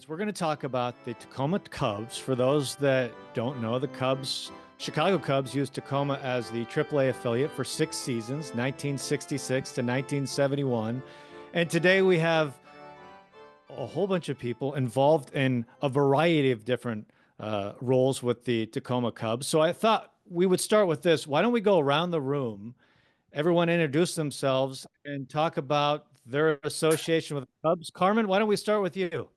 Guys, we're going to talk about the Tacoma Cubs. For those that don't know, the Cubs, Chicago Cubs, used Tacoma as the AAA affiliate for 6 seasons, 1966 to 1971. And today we have a whole bunch of people involved in a variety of different roles with the Tacoma Cubs. So I thought we would start with this. Why don't we go around the room, everyone introduce themselves, and talk about their association with the Cubs. Carmen, why don't we start with you?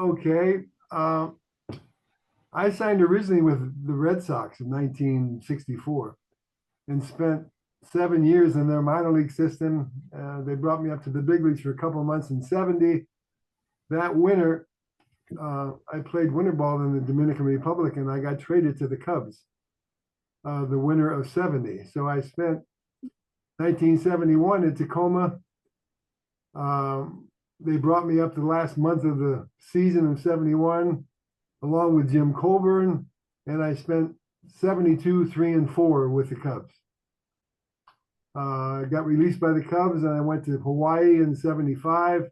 Okay. I signed originally with the Red Sox in 1964 and spent 7 years in their minor league system. They brought me up to the big leagues for a couple of months in 70. That winter, I played winter ball in the Dominican Republic and I got traded to the Cubs the winter of 70. So I spent 1971 in Tacoma. They brought me up the last month of the season of 71, along with Jim Colburn, and I spent 72, 3, and 4 with the Cubs. I got released by the Cubs, and I went to Hawaii in 75,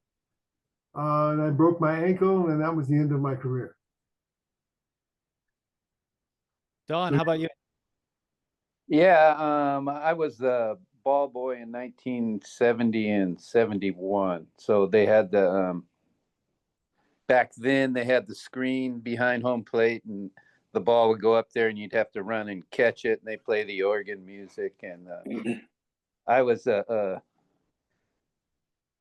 and I broke my ankle, and that was the end of my career. Don, how about you? Yeah, I was the ball boy in 1970 and 71. So they had the back then they had the screen behind home plate, and the ball would go up there, and you'd have to run and catch it. And they play the organ music, and I was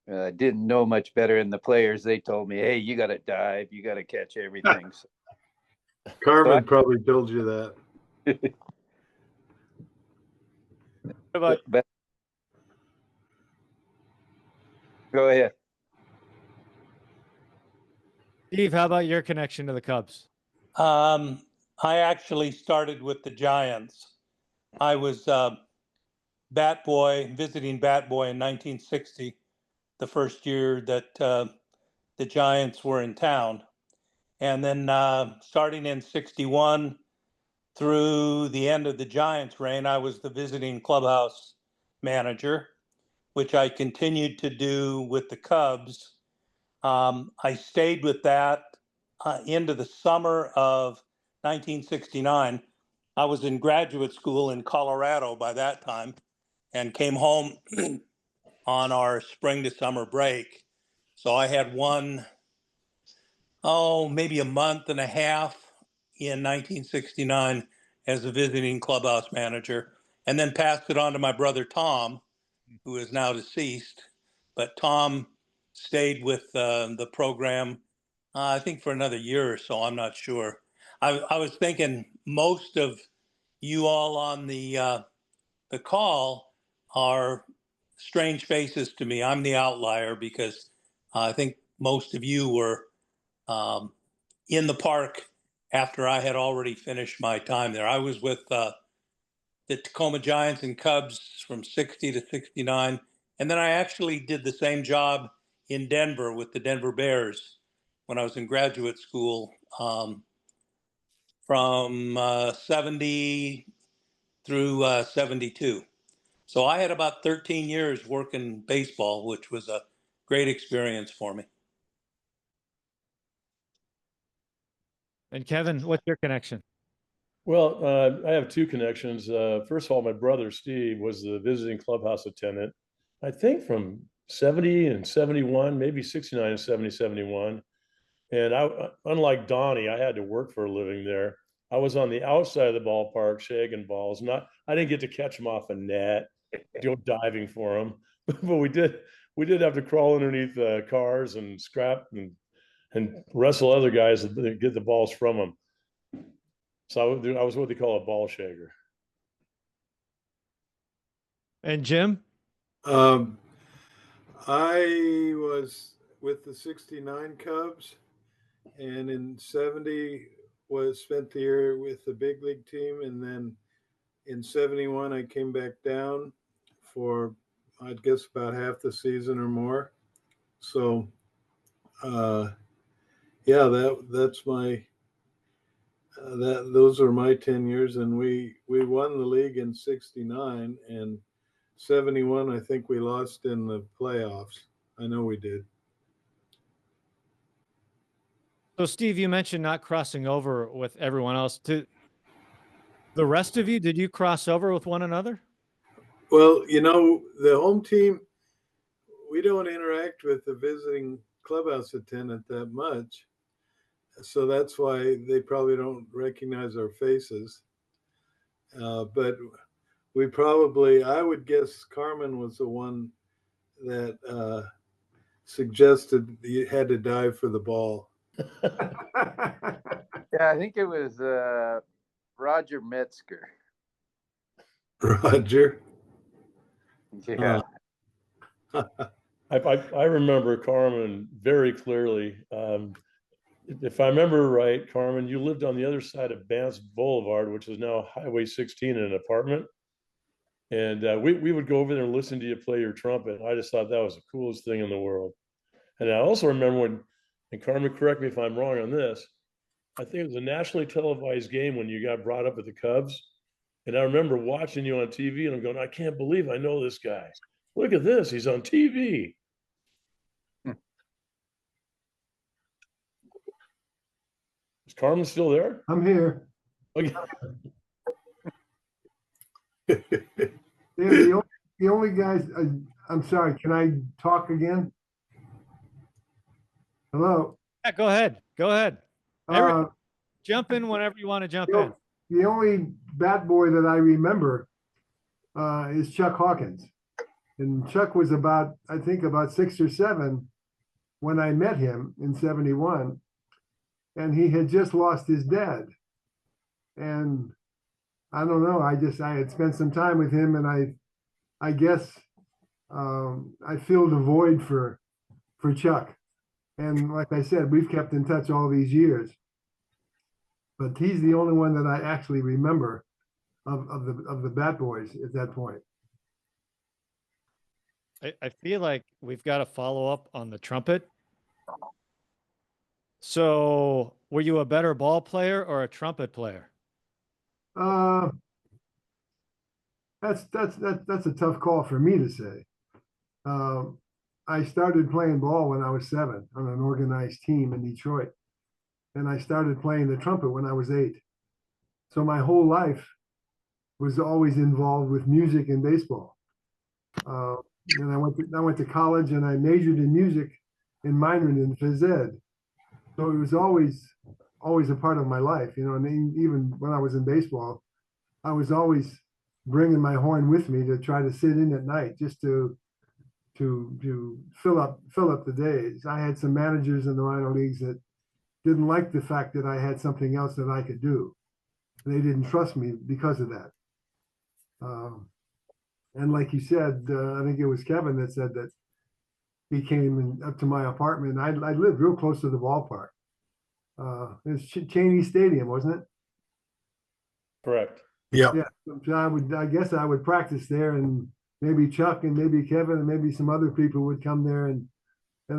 didn't know much better than the players. They told me, "Hey, you got to dive, you got to catch everything." Carmen probably told you that. But go ahead. Steve, how about your connection to the Cubs? I actually started with the Giants. I was visiting bat boy in 1960, the first year that the Giants were in town. And then starting in 61 through the end of the Giants' reign, I was the visiting clubhouse manager, which I continued to do with the Cubs. I stayed with that into the summer of 1969. I was in graduate school in Colorado by that time and came home on our spring to summer break. So I had maybe a month and a half in 1969 as a visiting clubhouse manager, and then passed it on to my brother Tom, who is now deceased. But Tom stayed with the program, I think for another year or so. I'm not sure. I was thinking most of you all on the call are strange faces to me. I'm the outlier because I think most of you were in the park after I had already finished my time there. I was with the Tacoma Giants and Cubs from 60 to 69. And then I actually did the same job in Denver with the Denver Bears when I was in graduate school from 70 through 72. So I had about 13 years working baseball, which was a great experience for me. And Kevin, what's your connection? Well, I have 2 connections. First of all, my brother Steve was the visiting clubhouse attendant, I think from 70 and 71, maybe 69 and 70, 71. And unlike Donnie, I had to work for a living there. I was on the outside of the ballpark shagging balls. I didn't get to catch them off a net, go diving for them, but we did have to crawl underneath cars and scrap and wrestle other guys to get the balls from them. So I was what they call a ball shagger. And Jim? I was with the 69 Cubs, and in 70 spent the year with the big league team, and then in 71 I came back down for, I'd guess, about half the season or more. So that's my those are my 10 years, and we won the league in 69, and 71 I think we lost in the playoffs. I know we did. So, Steve, you mentioned not crossing over with everyone else. To the rest of you, did you cross over with one another? Well, the home team, we don't interact with the visiting clubhouse attendant that much. So that's why they probably don't recognize our faces. But I would guess Carmen was the one that suggested you had to dive for the ball. Yeah, I think it was Roger Metzger. Roger. Yeah. I remember Carmen very clearly. If I remember right, Carmen, you lived on the other side of Banff Boulevard, which is now Highway 16 in an apartment. And we would go over there and listen to you play your trumpet. I just thought that was the coolest thing in the world. And I also remember when, and Carmen, correct me if I'm wrong on this, I think it was a nationally televised game when you got brought up at the Cubs. And I remember watching you on TV and I'm going, I can't believe I know this guy. Look at this, he's on TV. Is Carmen still there? I'm here. Okay. The only guys, I'm sorry, can I talk again? Hello? Yeah, go ahead. Go ahead. Jump in whenever you want to jump in. The only bat boy that I remember is Chuck Hawkins. And Chuck was I think about 6 or 7 when I met him in 71. And he had just lost his dad. And I don't know, I had spent some time with him, and I guess I filled a void for Chuck. And like I said, we've kept in touch all these years. But he's the only one that I actually remember of the bat boys at that point. I feel like we've got to follow up on the trumpet. So, were you a better ball player or a trumpet player? That's a tough call for me to say. I started playing ball when I was 7 on an organized team in Detroit, and I started playing the trumpet when I was 8. So my whole life was always involved with music and baseball. And I went to college and I majored in music and minored in phys ed. So it was always a part of my life, and even when I was in baseball, I was always bringing my horn with me to try to sit in at night just to fill up the days. I had some managers in the minor leagues that didn't like the fact that I had something else that I could do. They didn't trust me because of that. And like you said, I think it was Kevin that said that he came up to my apartment. I lived real close to the ballpark. It was Cheney Stadium, wasn't it? Correct. Yeah. So I guess I would practice there, and maybe Chuck and maybe Kevin and maybe some other people would come there and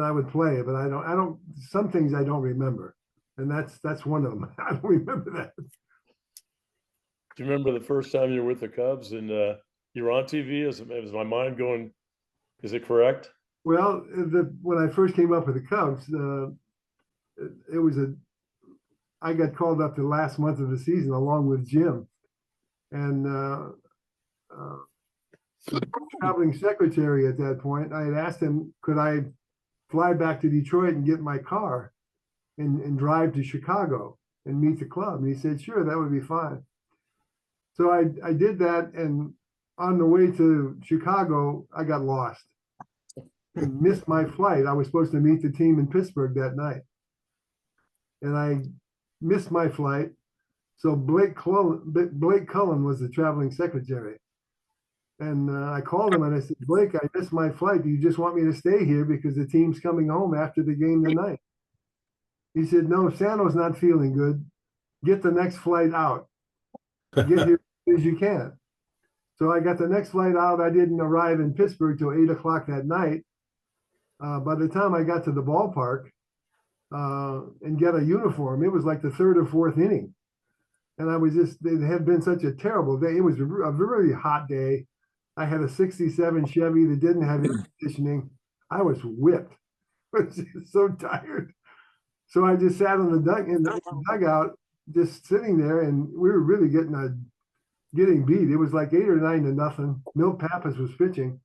I would play. But I don't. Some things I don't remember, and that's one of them. I don't remember that. Do you remember the first time you were with the Cubs and you were on TV? Is my mind going? Is it correct? Well, when I first came up with the Cubs, it was I got called up the last month of the season along with Jim, and the traveling secretary at that point, I had asked him, could I fly back to Detroit and get my car and drive to Chicago and meet the club? And he said, sure, that would be fine. So I did that, and on the way to Chicago, I got lost and missed my flight. I was supposed to meet the team in Pittsburgh that night, and I missed my flight. So Blake Cullen was the traveling secretary. And I called him and I said, Blake, I missed my flight. Do you just want me to stay here because the team's coming home after the game tonight? He said, no, Sano's not feeling good. Get the next flight out. Get here as soon as you can. So I got the next flight out. I didn't arrive in Pittsburgh till 8 o'clock that night. By the time I got to the ballpark and get a uniform, it was like the 3rd or 4th inning. And it had been such a terrible day. It was a really hot day. I had a 67 Chevy that didn't have air conditioning. I was whipped. I was so tired. So I just sat on in the dugout, just sitting there, and we were really getting beat. It was like 8 or 9 to nothing. Milt Pappas was pitching,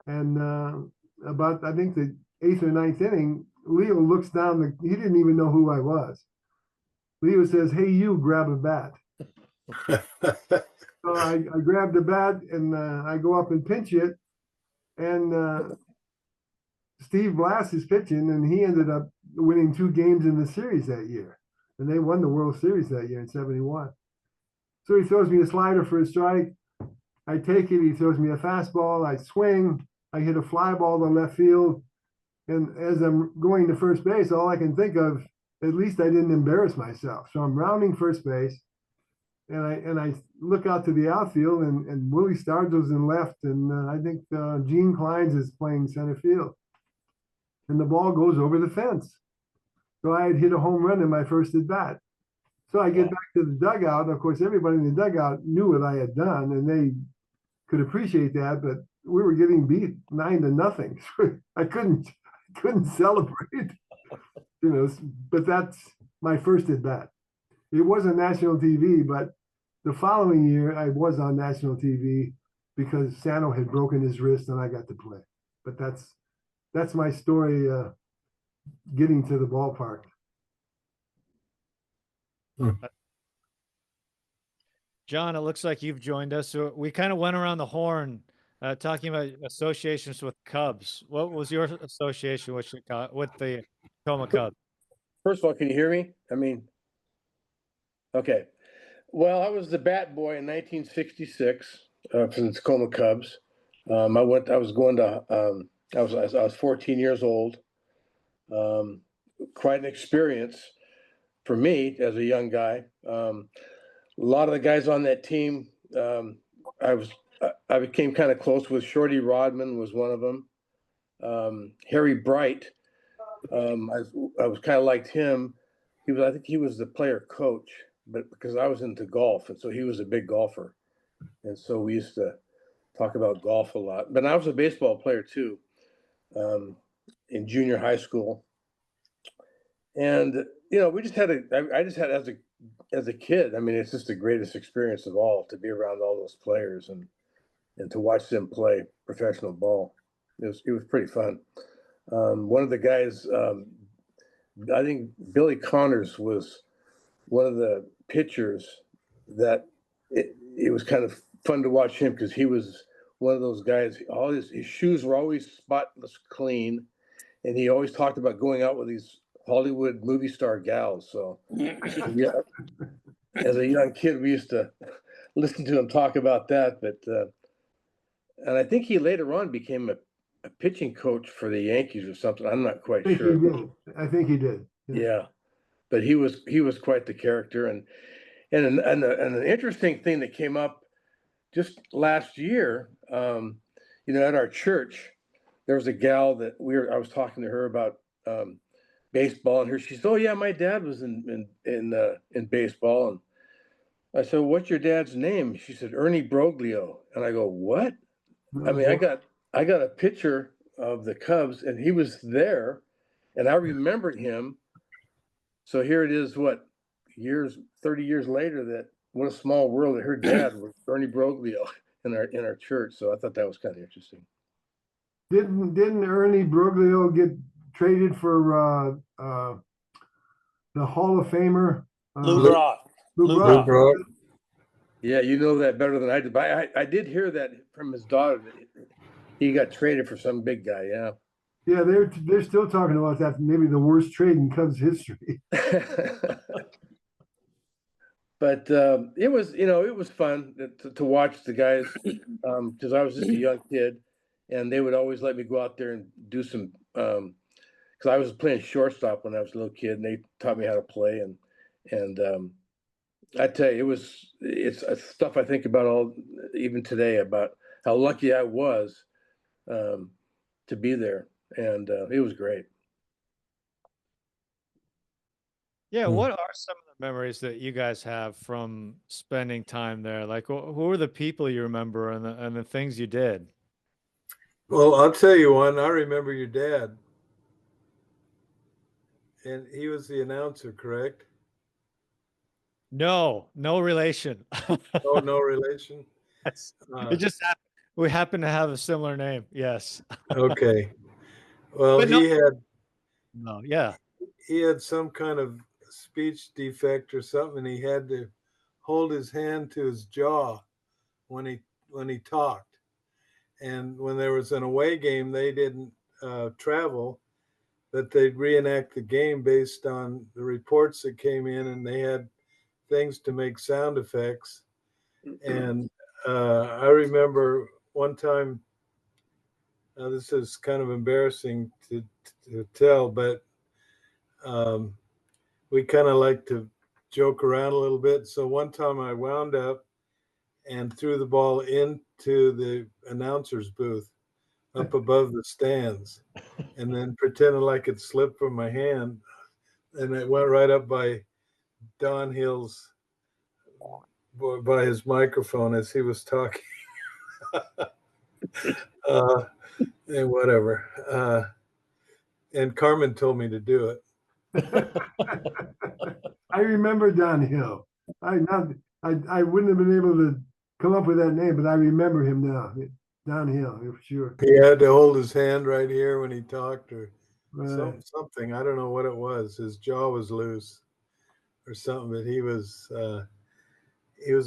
and about I think the 8th or 9th inning, Leo looks down. He didn't even know who I was. Leo says, "Hey, you grab a bat." So I grabbed the bat and I go up and pinch it, and Steve Blass is pitching, and he ended up winning 2 games in the series that year, and they won the World Series that year in '71. So he throws me a slider for a strike. I take it. He throws me a fastball. I swing. I hit a fly ball to left field, and as I'm going to first base, all I can think of, at least I didn't embarrass myself. So I'm rounding first base. And I look out to the outfield, and Willie Stargell's in left, and I think Gene Kleins is playing center field. And the ball goes over the fence. So I had hit a home run in my first at bat. So I get back to the dugout. Of course, everybody in the dugout knew what I had done, and they could appreciate that, but we were getting beat 9 to nothing. So I couldn't celebrate, but that's my first at bat. It wasn't national TV, but the following year I was on national TV because Sano had broken his wrist and I got to play. But that's my story getting to the ballpark. John, it looks like you've joined us. So we kind of went around the horn talking about associations with Cubs. What was your association with the Tacoma Cubs? First of all, can you hear me? Okay. Well, I was the bat boy in 1966 for the Tacoma Cubs. I was 14 years old. Quite an experience for me as a young guy. A lot of the guys on that team, I became kind of close with. Shorty Rodman was one of them. Harry Bright, I was kind of liked him. I think he was the player coach, but because I was into golf, and so he was a big golfer, and so we used to talk about golf a lot. But I was a baseball player too, in junior high school, and we just had as a kid. I mean, it's just the greatest experience of all to be around all those players and to watch them play professional ball. It was pretty fun. One of the guys, I think Billy Connors was one of the pitchers that it was kind of fun to watch him because he was one of those guys. All his shoes were always spotless clean, and he always talked about going out with these Hollywood movie star gals. So yeah, as a young kid, we used to listen to him talk about that. But and I think he later on became a pitching coach for the Yankees or something. I'm not quite sure. I think he did. Yeah. But he was quite the character, and an interesting thing that came up just last year, at our church, there was a gal that I was talking to her about baseball, and she said, "Oh yeah, my dad was in baseball," and I said, "What's your dad's name?" She said, "Ernie Broglio," and I go, "What?" I mean, I got a picture of the Cubs, and he was there, and I remembered him. So here it is, 30 years later, what a small world that her dad was Ernie Broglio in our church. So I thought that was kind of interesting. Didn't Ernie Broglio get traded for the Hall of Famer? Lou Brock. Lou Brock. Yeah, you know that better than I did. But I did hear that from his daughter that he got traded for some big guy. Yeah. Yeah, they're still talking about that. Maybe the worst trade in Cubs history. But it was fun to watch the guys because I was just a young kid, and they would always let me go out there and do some because I was playing shortstop when I was a little kid, and they taught me how to play. And I tell you, it's stuff I think about even today about how lucky I was to be there. And it was great. Yeah, what are some of the memories that you guys have from spending time there? Like, who are the people you remember and the things you did? Well, I'll tell you one. I remember your dad. And he was the announcer, correct? No, no relation. Oh, no relation. Yes. It just happened. We happen to have a similar name. Yes. Okay. Well, But no, yeah. he had some kind of speech defect or something, and he had to hold his hand to his jaw when he talked. And when there was an away game, they didn't travel, but they'd reenact the game based on the reports that came in, and they had things to make sound effects. And I remember one time, this is kind of embarrassing to tell, but we kind of like to joke around a little bit. So one time I wound up and threw the ball into the announcer's booth up above the stands, and then pretended like it slipped from my hand, and it went right up by Don Hill's, by his microphone as he was talking. And whatever. And Carmen told me to do it. I remember Don Hill. I wouldn't have been able to come up with that name, but I remember him now. Don Hill, for sure. He had to hold his hand right here when he talked, or Right. something. I don't know what it was. His jaw was loose or something, but he was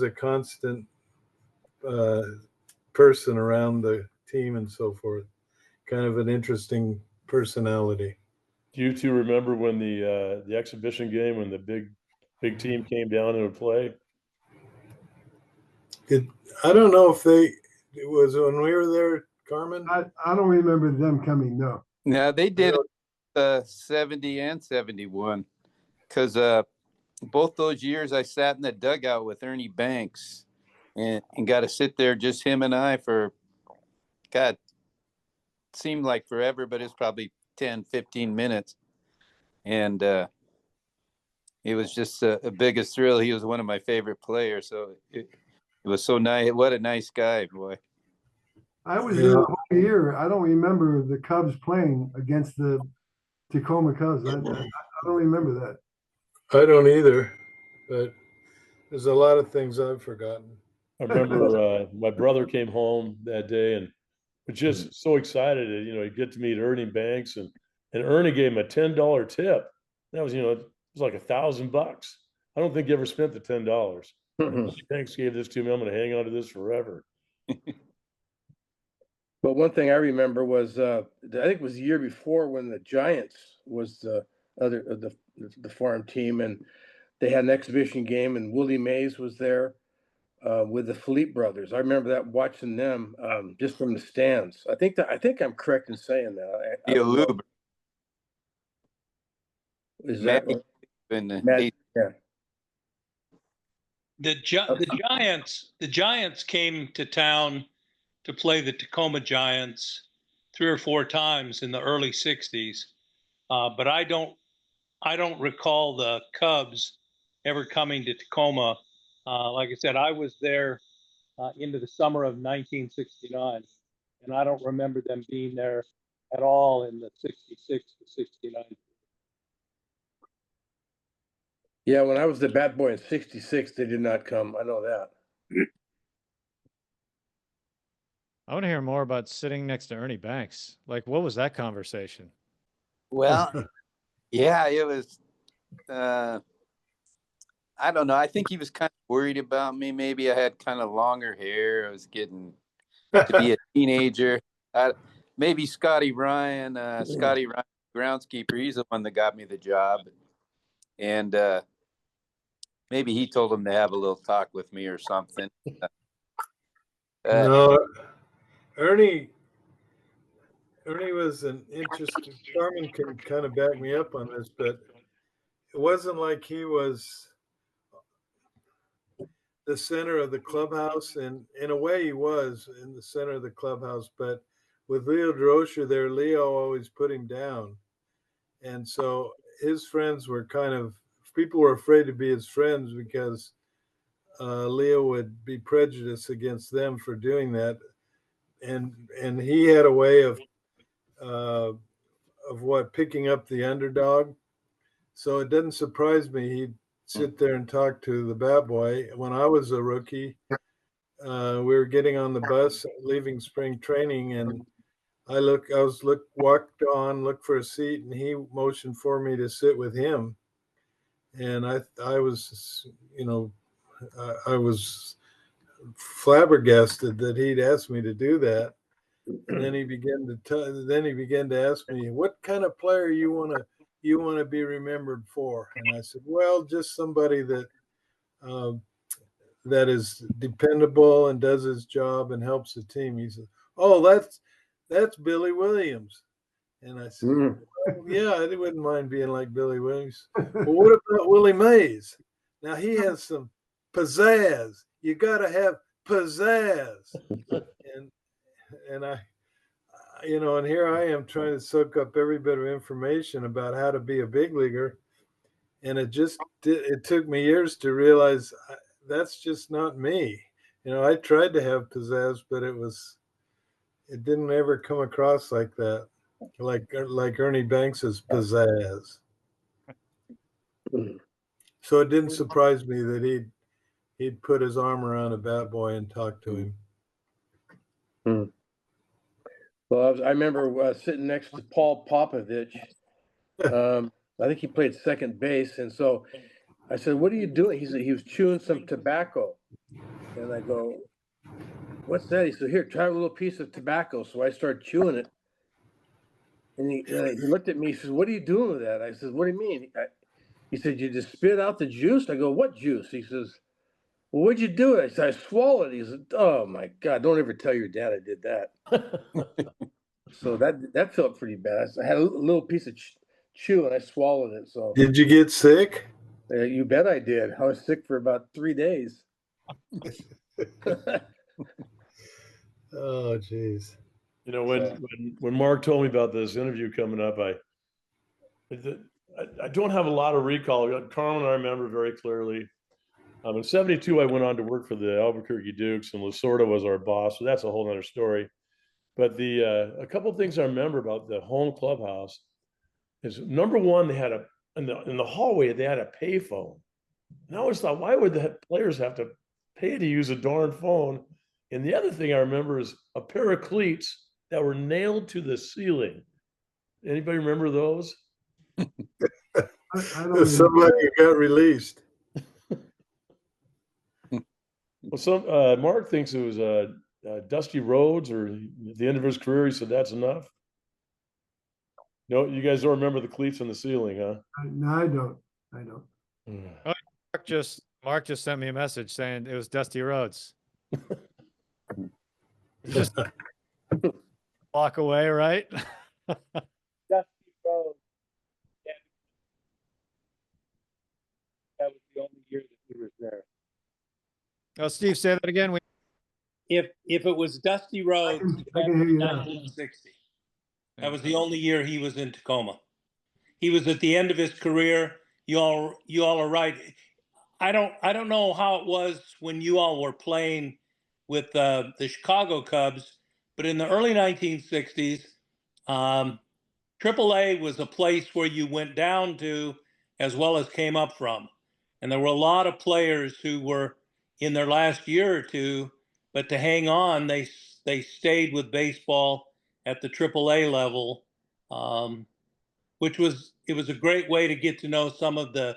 a constant person around the team and so forth. Kind of an interesting personality. Do you two remember when the exhibition game, when the big team came down and would play? I don't know if it was when we were there, Carmen. I don't remember them coming. No. Yeah, they did 70 and 71, because both those years I sat in the dugout with Ernie Banks and got to sit there, just him and I, for, God, seemed like forever, but it's probably 10, 15 minutes. And it was just a biggest thrill. He was one of my favorite players. So it was so nice. What a nice guy, boy. I was there the whole year. I don't remember the Cubs playing against the Tacoma Cubs. I don't remember that. I don't either, but there's a lot of things I've forgotten. I remember my brother came home that day and was just so excited. He'd get to meet Ernie Banks, and Ernie gave him a $10 tip. That was, it was like $1,000. I don't think he ever spent the $10. Ernie Banks gave this to me. I'm going to hang on to this forever. But one thing I remember was I think it was the year before, when the Giants was the farm team, and they had an exhibition game, and Willie Mays was there with the Philippe brothers. I remember that, watching them just from the stands. I think I'm correct in saying that. Is that right? Yeah. The Giants came to town to play the Tacoma Giants 3 or 4 times in the early 60s. But I don't recall the Cubs ever coming to Tacoma. Like I said, I was there into the summer of 1969, and I don't remember them being there at all in the 66 to 69. Yeah, when I was the bat boy in 66, they did not come. I know that. I want to hear more about sitting next to Ernie Banks. Like, what was that conversation? Well, yeah, it was, I don't know. I think he was kind of worried about me. Maybe I had kind of longer hair. I was getting to be a teenager. Maybe Scotty Ryan, groundskeeper, he's the one that got me the job. And maybe he told him to have a little talk with me or something. No, Ernie was an interesting. Carmen can kind of back me up on this, but it wasn't like he was the center of the clubhouse, and in a way he was in the center of the clubhouse, but with Leo Durocher there, Leo always put him down. And so his friends were people were afraid to be his friends because Leo would be prejudiced against them for doing that. And he had a way of picking up the underdog. So it didn't surprise me. He'd sit there and talk to the bat boy. When I was a rookie, we were getting on the bus, leaving spring training, and looked for a seat, and he motioned for me to sit with him. And I was, I was flabbergasted that he'd asked me to do that. And then he began to ask me, what kind of player you want to be remembered for? And I said, well, just somebody that is dependable and does his job and helps the team. He said, oh, that's Billy Williams. And I said, well, yeah, I wouldn't mind being like Billy Williams. But what about Willie Mays? Now he has some pizzazz. You got to have pizzazz. And I, and here I am trying to soak up every bit of information about how to be a big leaguer. And it took me years to realize that's just not me. I tried to have pizzazz, but it didn't ever come across like that. Like Ernie Banks's pizzazz. So it didn't surprise me that he'd put his arm around a bat boy and talk to him. Well, I remember sitting next to Paul Popovich. I think he played second base, and so I said, "What are you doing?" He said he was chewing some tobacco, and I go, "What's that?" He said, "Here, try a little piece of tobacco." So I started chewing it, and he looked at me. He says, "What are you doing with that?" I said, "What do you mean?" He said, "You just spit out the juice." I go, "What juice?" He says, "Well, what'd you do?" I said, "I swallowed it." He said, "Oh my God, don't ever tell your dad I did that." So that felt pretty bad. I had a little piece of chew and I swallowed it. So did you get sick? You bet I did. I was sick for about 3 days. Oh, geez. When Mark told me about this interview coming up, I don't have a lot of recall. Carmen, I remember very clearly. In '72, I went on to work for the Albuquerque Dukes, and Lasorda was our boss. So that's a whole other story. But a couple of things I remember about the home clubhouse is, number one, they had in the hallway they had a payphone. And I always thought, why would the players have to pay to use a darn phone? And the other thing I remember is a pair of cleats that were nailed to the ceiling. Anybody remember those? Somebody got released. Well, Mark thinks it was Dusty Rhodes, or at the end of his career, he said that's enough. No, you guys don't remember the cleats on the ceiling, huh? No, I don't. Oh, Mark just sent me a message saying it was Dusty Rhodes. Just walk away, right? Dusty Rhodes. Yeah. That was the only year that he was there. Oh, Steve, say that again. If it was Dusty Rhodes, I can hear you now. 1960. That was the only year he was in Tacoma. He was at the end of his career. You all are right. I don't know how it was when you all were playing with the Chicago Cubs, but in the early 1960s, AAA was a place where you went down to as well as came up from. And there were a lot of players who were in their last year or two, but to hang on, they stayed with baseball at the AAA level, which was a great way to get to know some of the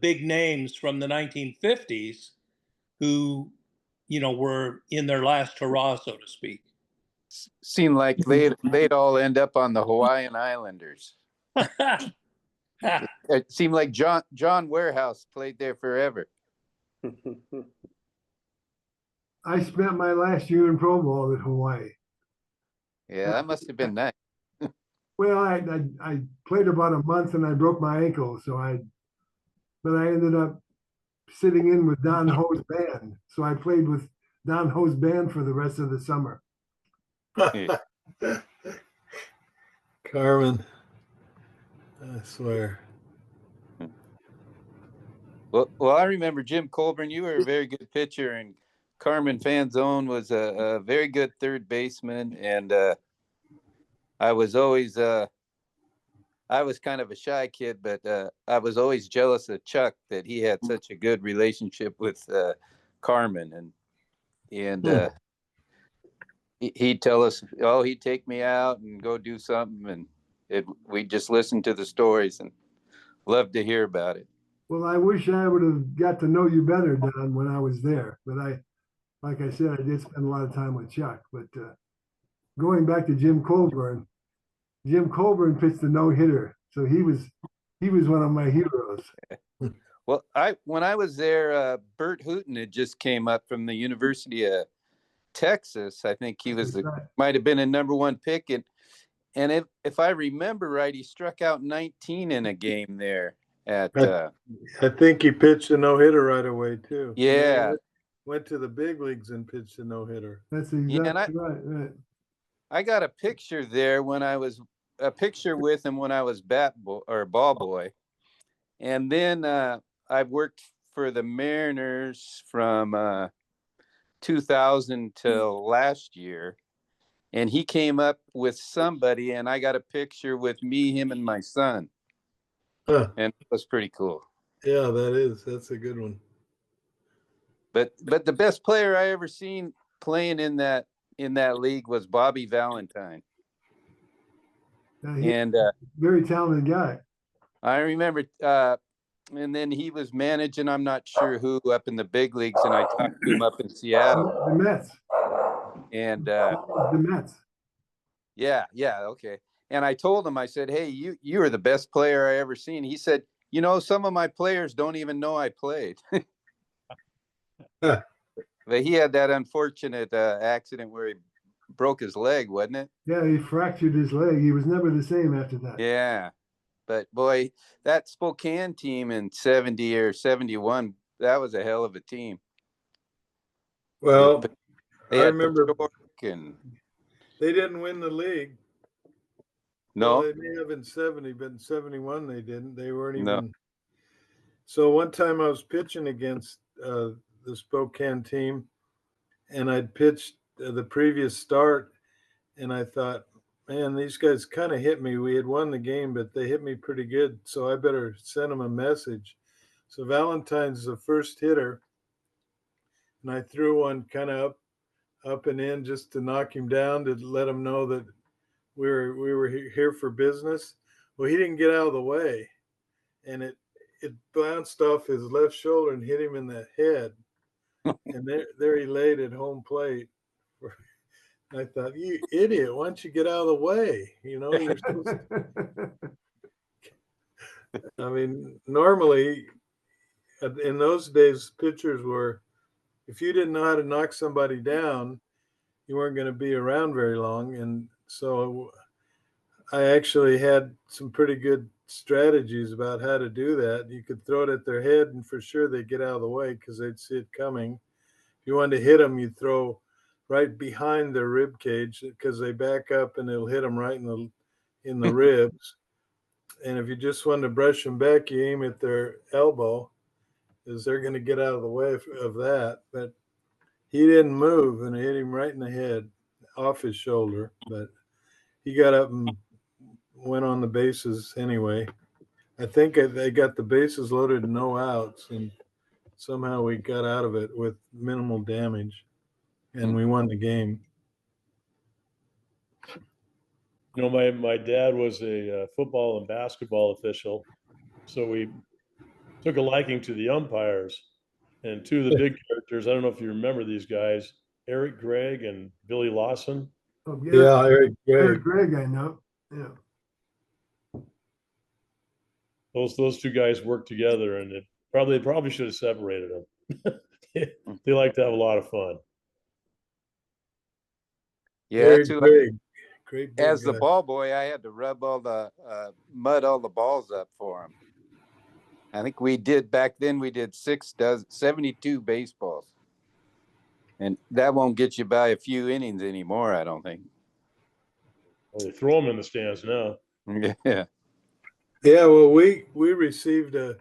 big names from the 1950s who, were in their last hurrah, so to speak. Seemed like they'd all end up on the Hawaiian Islanders. It seemed like John Warehouse played there forever. I spent my last year in pro ball at Hawaii. Yeah, that must have been nice. Well, I played about a month and I broke my ankle, but I ended up sitting in with Don Ho's band. So I played with Don Ho's band for the rest of the summer. Carmen, I swear. Well, I remember Jim Colburn. You were a very good pitcher, and Carmen Fanzone was a very good third baseman. And I was always I was kind of a shy kid, but I was always jealous of Chuck that he had such a good relationship with Carmen, and he'd tell us, oh, he'd take me out and go do something, and we'd just listen to the stories and love to hear about it. Well, I wish I would have got to know you better, Don, when I was there. But like I said, I did spend a lot of time with Chuck. But going back to Jim Colburn pitched the no-hitter, so he was one of my heroes. Well, when I was there, Bert Hooton had just came up from the University of Texas. I think he was might have been a #1 pick, and if I remember right, he struck out 19 in a game there. I think he pitched a no-hitter right away too. Yeah, went to the big leagues and pitched a no-hitter. That's exactly right. I got a picture there with him when I was ball boy, and then I worked for the Mariners from 2000 till last year, and he came up with somebody, and I got a picture with me, him, and my son. Huh. And it was pretty cool. Yeah, that's a good one. But the best player I ever seen playing in that league was Bobby Valentine. And very talented guy. I remember and then he was managing, I'm not sure who, up in the big leagues, and I talked to him up in Seattle. The Mets. And the Mets. Yeah, okay. And I told him, I said, hey, you are the best player I ever seen. He said, some of my players don't even know I played. But he had that unfortunate accident where he broke his leg, wasn't it? Yeah, he fractured his leg. He was never the same after that. Yeah. But boy, that Spokane team in 70 or 71, that was a hell of a team. Well, I remember they didn't win the league. No. Well, they may have in 70, but in 71 they didn't. They weren't even. No. So one time I was pitching against the Spokane team, and I'd pitched the previous start, and I thought, man, these guys kind of hit me. We had won the game, but they hit me pretty good, so I better send them a message. So Valentine's the first hitter, and I threw one kind of up and in just to knock him down, to let him know that we were here for business. Well, he didn't get out of the way, and it bounced off his left shoulder and hit him in the head. And there he laid at home plate. I thought, you idiot, why don't you get out of the way? You're supposed to... I mean, normally in those days, pitchers were, if you didn't know how to knock somebody down, you weren't going to be around very long. And so I actually had some pretty good strategies about how to do that. You could throw it at their head, and for sure they'd get out of the way because they'd see it coming. If you wanted to hit them, you'd throw right behind their rib cage, because they back up and it'll hit them right in the ribs. And if you just wanted to brush them back, you aim at their elbow, because they're going to get out of the way of that. But he didn't move, and it hit him right in the head, off his shoulder. But he got up and went on the bases anyway. I think they got the bases loaded and no outs, and somehow we got out of it with minimal damage, and we won the game. My dad was a football and basketball official, so we took a liking to the umpires, and two of the big characters. I don't know if you remember these guys, Eric Gregg and Billy Lawson. Oh, yeah, Eric Gregg, I know. Yeah. Those two guys worked together, and they probably should have separated them. They like to have a lot of fun. Yeah, great. As the ball boy, I had to rub all the mud all the balls up for him. I think back then we did 72 baseballs, and that won't get you by a few innings anymore, I don't think. Well, they throw them in the stands now. Yeah. Yeah, well, we received a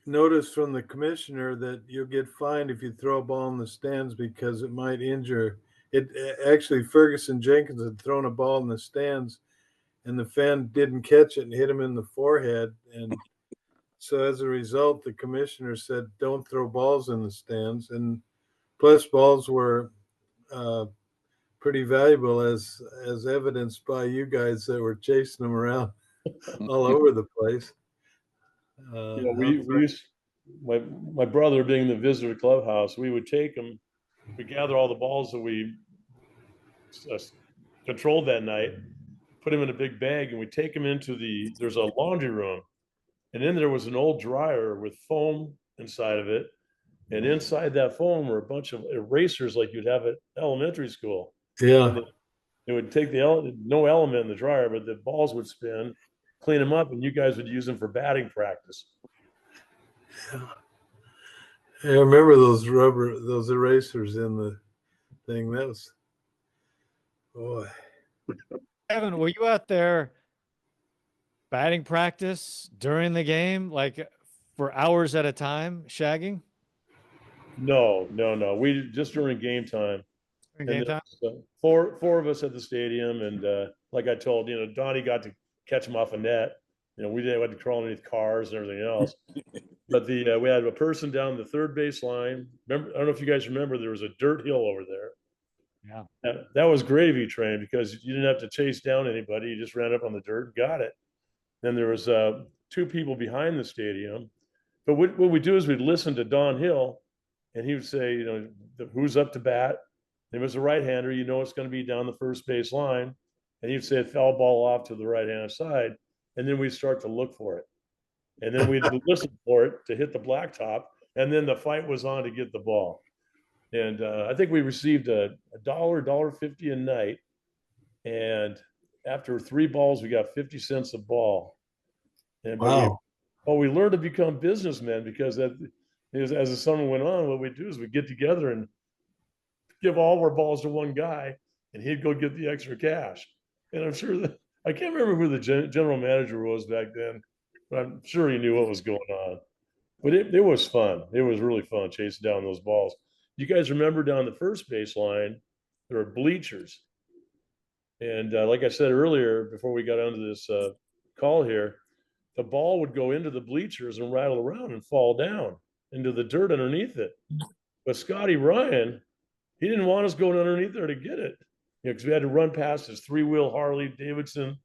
notice from the commissioner that you'll get fined if you throw a ball in the stands, because it might injure. Actually, Ferguson Jenkins had thrown a ball in the stands, and the fan didn't catch it and hit him in the forehead. And so as a result, the commissioner said, don't throw balls in the stands. And plus balls were pretty valuable, as evidenced by you guys that were chasing them around all over the place. We used, my brother being the visitor clubhouse, we would take them, we gather all the balls that we controlled that night, put them in a big bag, and we take them into there's a laundry room, and in there was an old dryer with foam inside of it, and inside that foam were a bunch of erasers like you'd have at elementary school. Yeah. And it would take no element in the dryer, but the balls would spin, clean them up, and you guys would use them for batting practice. Yeah. I remember those erasers in the thing. That was, boy. Kevin, were you out there batting practice during the game, like for hours at a time, shagging? No. We just during game time. During game time? Four of us at the stadium, and like I told, Donnie got to catch him off a net. We didn't have to crawl underneath cars and everything else. But we had a person down the third base line. Remember, I don't know if you guys remember, there was a dirt hill over there. Yeah. That was gravy train because you didn't have to chase down anybody. You just ran up on the dirt and got it. Then there was two people behind the stadium. But what we do is we'd listen to Don Hill, and he would say, who's up to bat? If it was a right-hander, it's going to be down the first base line. And he'd say a foul ball off to the right-hand side. And then we'd start to look for it. And then we'd listen for it to hit the blacktop. And then the fight was on to get the ball. And I think we received $1.50 a night. And after 3 balls, we got 50 cents a ball. And wow. We learned to become businessmen because as the summer went on, what we do is we get together and give all of our balls to one guy, and he'd go get the extra cash. And I'm sure that I can't remember who the general manager was back then, but I'm sure he knew what was going on. But it was fun. It was really fun chasing down those balls. You guys remember down the first base line, there were bleachers. And like I said earlier, before we got onto this call here, the ball would go into the bleachers and rattle around and fall down into the dirt underneath it. But Scotty Ryan, he didn't want us going underneath there to get it, because we had to run past his 3-wheel Harley Davidson,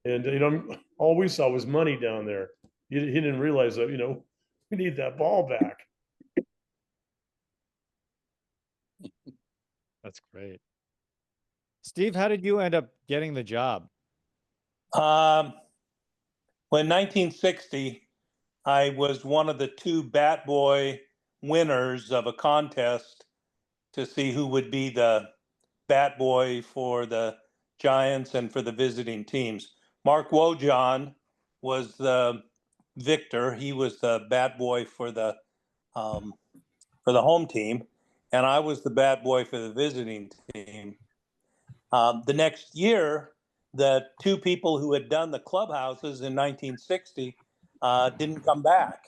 and all we saw was money down there. He didn't realize that we need that ball back. That's great. Steve, how did you end up getting the job? Well, in 1960, I was one of the 2 bat boy winners of a contest to see who would be the bat boy for the Giants and for the visiting teams. Mark Wojon was the victor. He was the bat boy for the home team, and I was the bat boy for the visiting team. The next year, the 2 people who had done the clubhouses in 1960 didn't come back.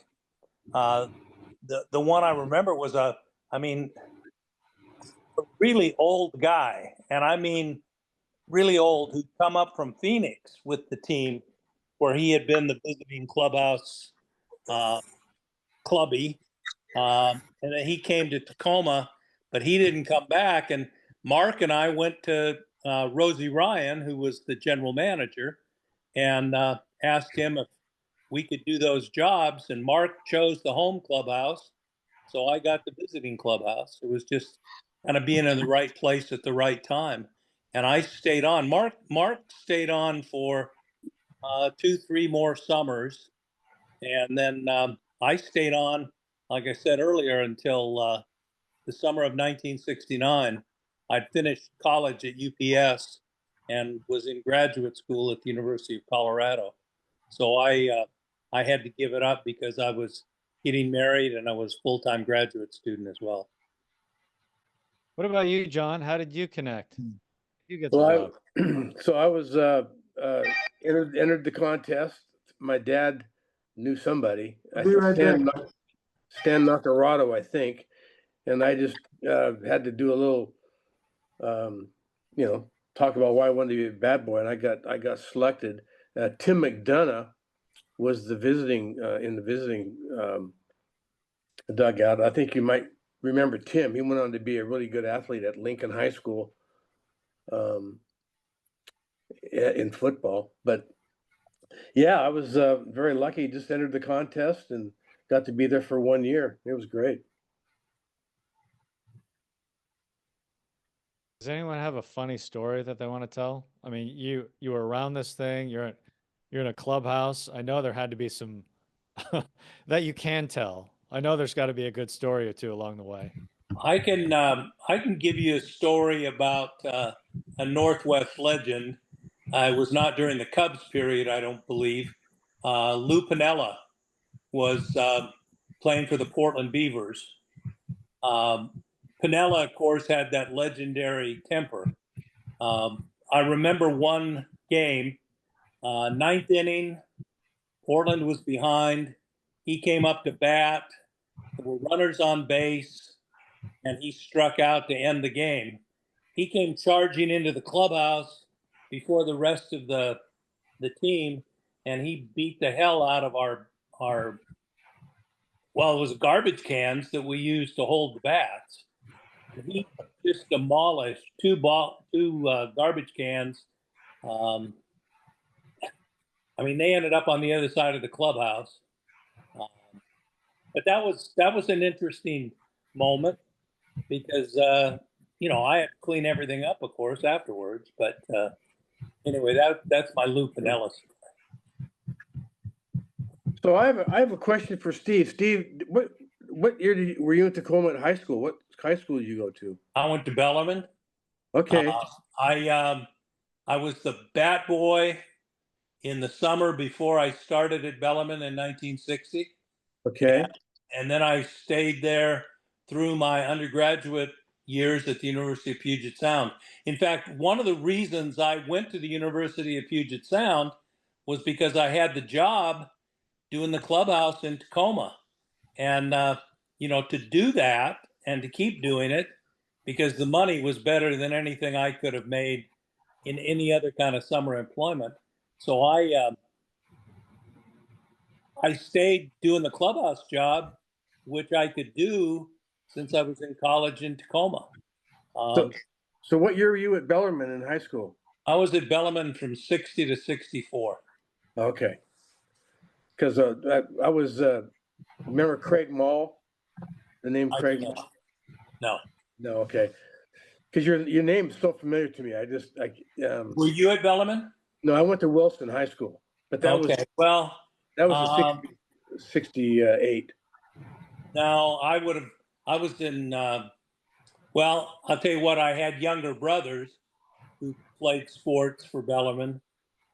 The one I remember was a really old guy, and I mean really old, who'd come up from Phoenix with the team, where he had been the visiting clubhouse clubby, and then he came to Tacoma, but he didn't come back. And Mark and I went to Rosie Ryan, who was the general manager, and asked him if we could do those jobs. And Mark chose the home clubhouse, so I got the visiting clubhouse. It was just kind of being in the right place at the right time. And I stayed on. Mark stayed on for 2-3 more summers. And then I stayed on, like I said earlier, until the summer of 1969. I'd finished college at UPS and was in graduate school at the University of Colorado. So I had to give it up because I was getting married and I was a full-time graduate student as well. What about you, John? How did you connect? You get the Well, job. So I was entered the contest. My dad knew somebody. I'll be right back. Stan Nacarado, I think. And I just had to do a little, talk about why I wanted to be a bad boy, and I got selected. Tim McDonough was the visiting in the visiting dugout. I think you might remember Tim. He went on to be a really good athlete at Lincoln High School in football. But yeah, I was very lucky. Just entered the contest and got to be there for 1 year. It was great. Does anyone have a funny story that they want to tell? I mean, you were around this thing. You're in a clubhouse. I know there had to be some that you can tell. I know there's got to be a good story or two along the way. I can give you a story about a Northwest legend. It was not during the Cubs period, I don't believe. Lou Piniella was playing for the Portland Beavers. Piniella, of course, had that legendary temper. I remember one game, ninth inning, Portland was behind. He came up to bat. There were runners on base, and he struck out to end the game. He came charging into the clubhouse before the rest of the team, and he beat the hell out of our well, it was garbage cans that we used to hold the bats. He just demolished two garbage cans. I mean, they ended up on the other side of the clubhouse. But that was an interesting moment because you know, I had to clean everything up, of course, afterwards. But anyway, that's my Lou Piniella story. So I have a question for Steve. Steve, what year were you in Tacoma at high school? What high school did you go to? I went to Bellarmine. Okay. I was the bat boy in the summer before I started at Bellarmine in 1960. Okay. And then I stayed there through my undergraduate years at the University of Puget Sound. In fact, one of the reasons I went to the University of Puget Sound was because I had the job doing the clubhouse in Tacoma. And, you know, to do that and to keep doing it, because the money was better than anything I could have made in any other kind of summer employment. So I stayed doing the clubhouse job, which I could do since I was in college in Tacoma. So what year were you at Bellarmine in high school? I was at Bellarmine from 60 to 64. Okay. Because I was, remember Craig Mall? The name Craig Mall? No. No, okay. Because your name's so familiar to me. Were you at Bellarmine? No, I went to Wilson High School, but that was a 68. Now I was in. Well, I'll tell you what. I had younger brothers who played sports for Bellarmine.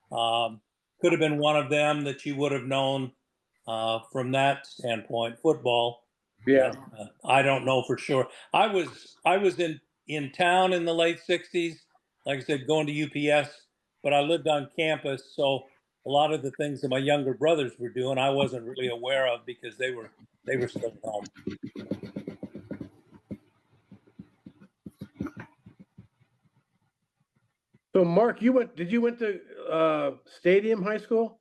Could have been one of them that you would have known from that standpoint. Football. Yeah. I don't know for sure. I was in town in the late 60s, like I said, going to UPS, but I lived on campus, so a lot of the things that my younger brothers were doing, I wasn't really aware of because they were still at home. So Mark, did you went to Stadium High School?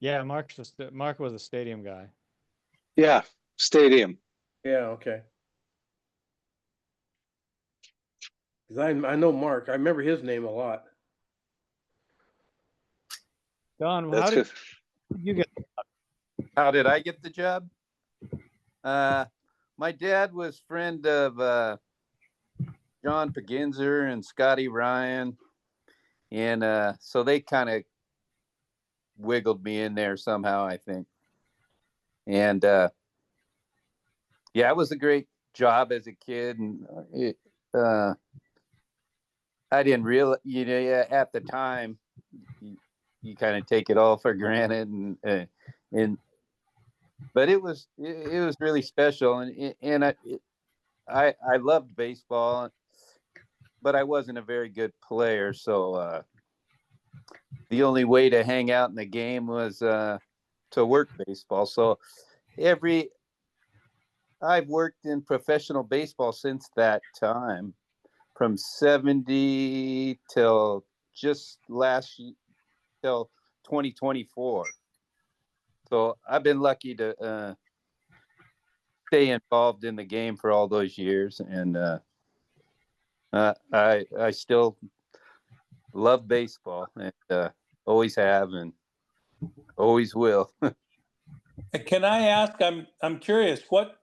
Yeah, Mark was a stadium guy. Yeah, Stadium. Yeah, okay. Because I know Mark. I remember his name a lot. Don, how did you get? How did I get the job? My dad was friend of John Paginzer and Scotty Ryan, and so they kind of wiggled me in there somehow, I think. And yeah, it was a great job as a kid, and I didn't realize, you know, at the time, you kind of take it all for granted, and but it was really special, and I loved baseball, but I wasn't a very good player, so the only way to hang out in the game was to work baseball. So every I've worked in professional baseball since that time, from 70 till just till 2024. So I've been lucky to stay involved in the game for all those years, and I still love baseball, and always have, and always will. Can I ask? I'm curious. What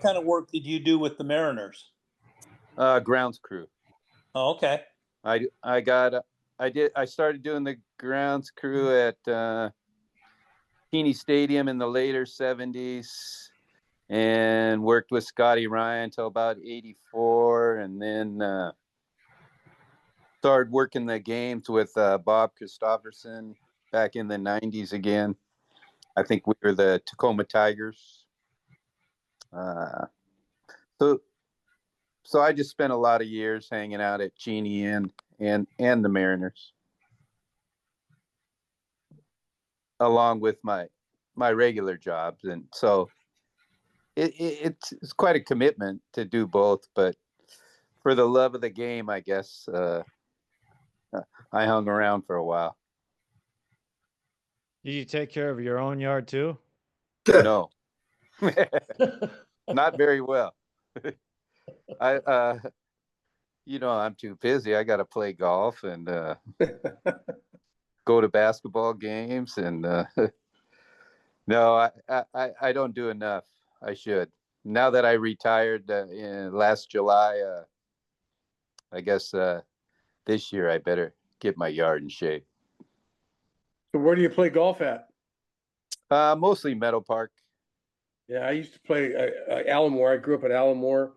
kind of work did you do with the Mariners? Grounds crew. Oh, okay. I started doing the grounds crew at Keeney Stadium in the later 70s, and worked with Scotty Ryan till about 84, and then started working the games with Bob Christopherson back in the 90s again. I think we were the Tacoma Tigers. So I just spent a lot of years hanging out at Cheney and the Mariners, along with my regular jobs, and so it's quite a commitment to do both. But for the love of the game, I guess I hung around for a while. Did you take care of your own yard too? No, not very well. I'm too busy. I got to play golf and go to basketball games, and no, I don't do enough. I should. Now that I retired in last July, I guess this year I better get my yard in shape. So where do you play golf at? Mostly Meadow Park. Yeah, I used to play Allamore. I grew up at Allamore,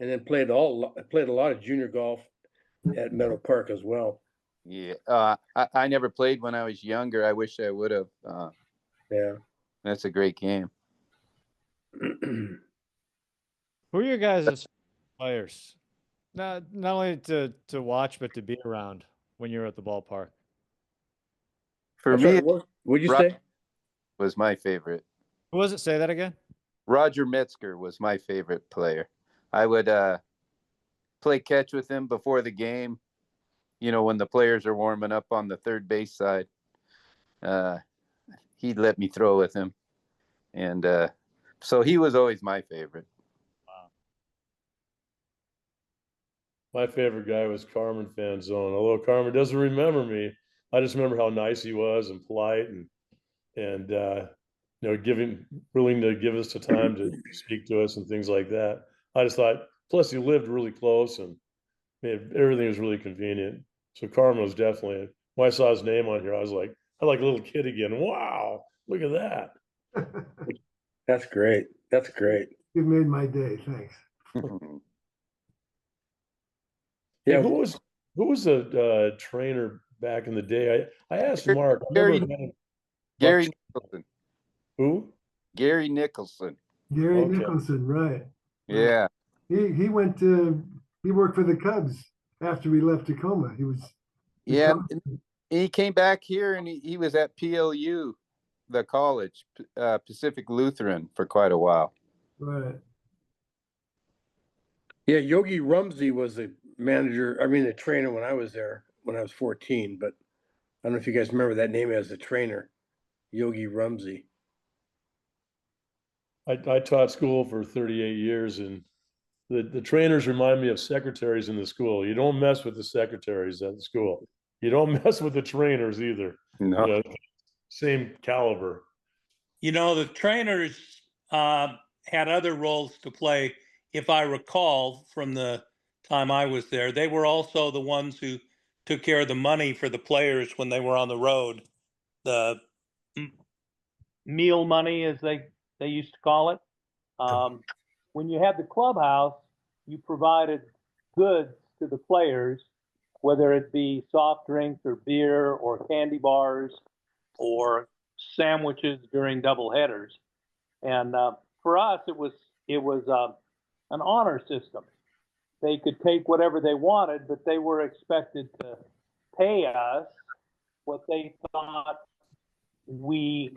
and then played a lot of junior golf at Meadow Park as well. Yeah, I never played when I was younger. I wish I would have. Yeah, that's a great game. Who are your guys' players? Not only to watch, but to be around when you're at the ballpark. For me, what'd you say? Was my favorite. Who was it? Say that again. Roger Metzger was my favorite player. I would play catch with him before the game. When the players are warming up on the third base side, he'd let me throw with him. And so he was always my favorite. Wow. My favorite guy was Carmen Fanzone. Although Carmen doesn't remember me, I just remember how nice he was and polite and willing to give us the time to speak to us and things like that. I just thought, plus he lived really close and everything was really convenient. So Carmen was definitely, when I saw his name on here, I was like a little kid again. Wow, look at that. That's great. That's great. You've made my day. Thanks. Yeah, hey, who was a trainer back in the day? I asked Mark. Gary Nicholson. Who? Gary Nicholson. Gary Nicholson, right? Yeah. He worked for the Cubs after we left Tacoma. He was. Yeah, he came back here and he was at PLU, the college, Pacific Lutheran, for quite a while. Right. Yeah, Yogi Rumsey was the trainer when I was there when I was 14. But I don't know if you guys remember that name as a trainer, Yogi Rumsey. I taught school for 38 years, and the trainers remind me of secretaries in the school. You don't mess with the secretaries at the school. You don't mess with the trainers either. No. Same caliber. The trainers had other roles to play. If I recall from the time I was there, they were also the ones who took care of the money for the players when they were on the road. The meal money, as they used to call it. When you had the clubhouse, you provided goods to the players, whether it be soft drinks or beer or candy bars or sandwiches during double headers. And for us, it was an honor system. They could take whatever they wanted, but they were expected to pay us what they thought we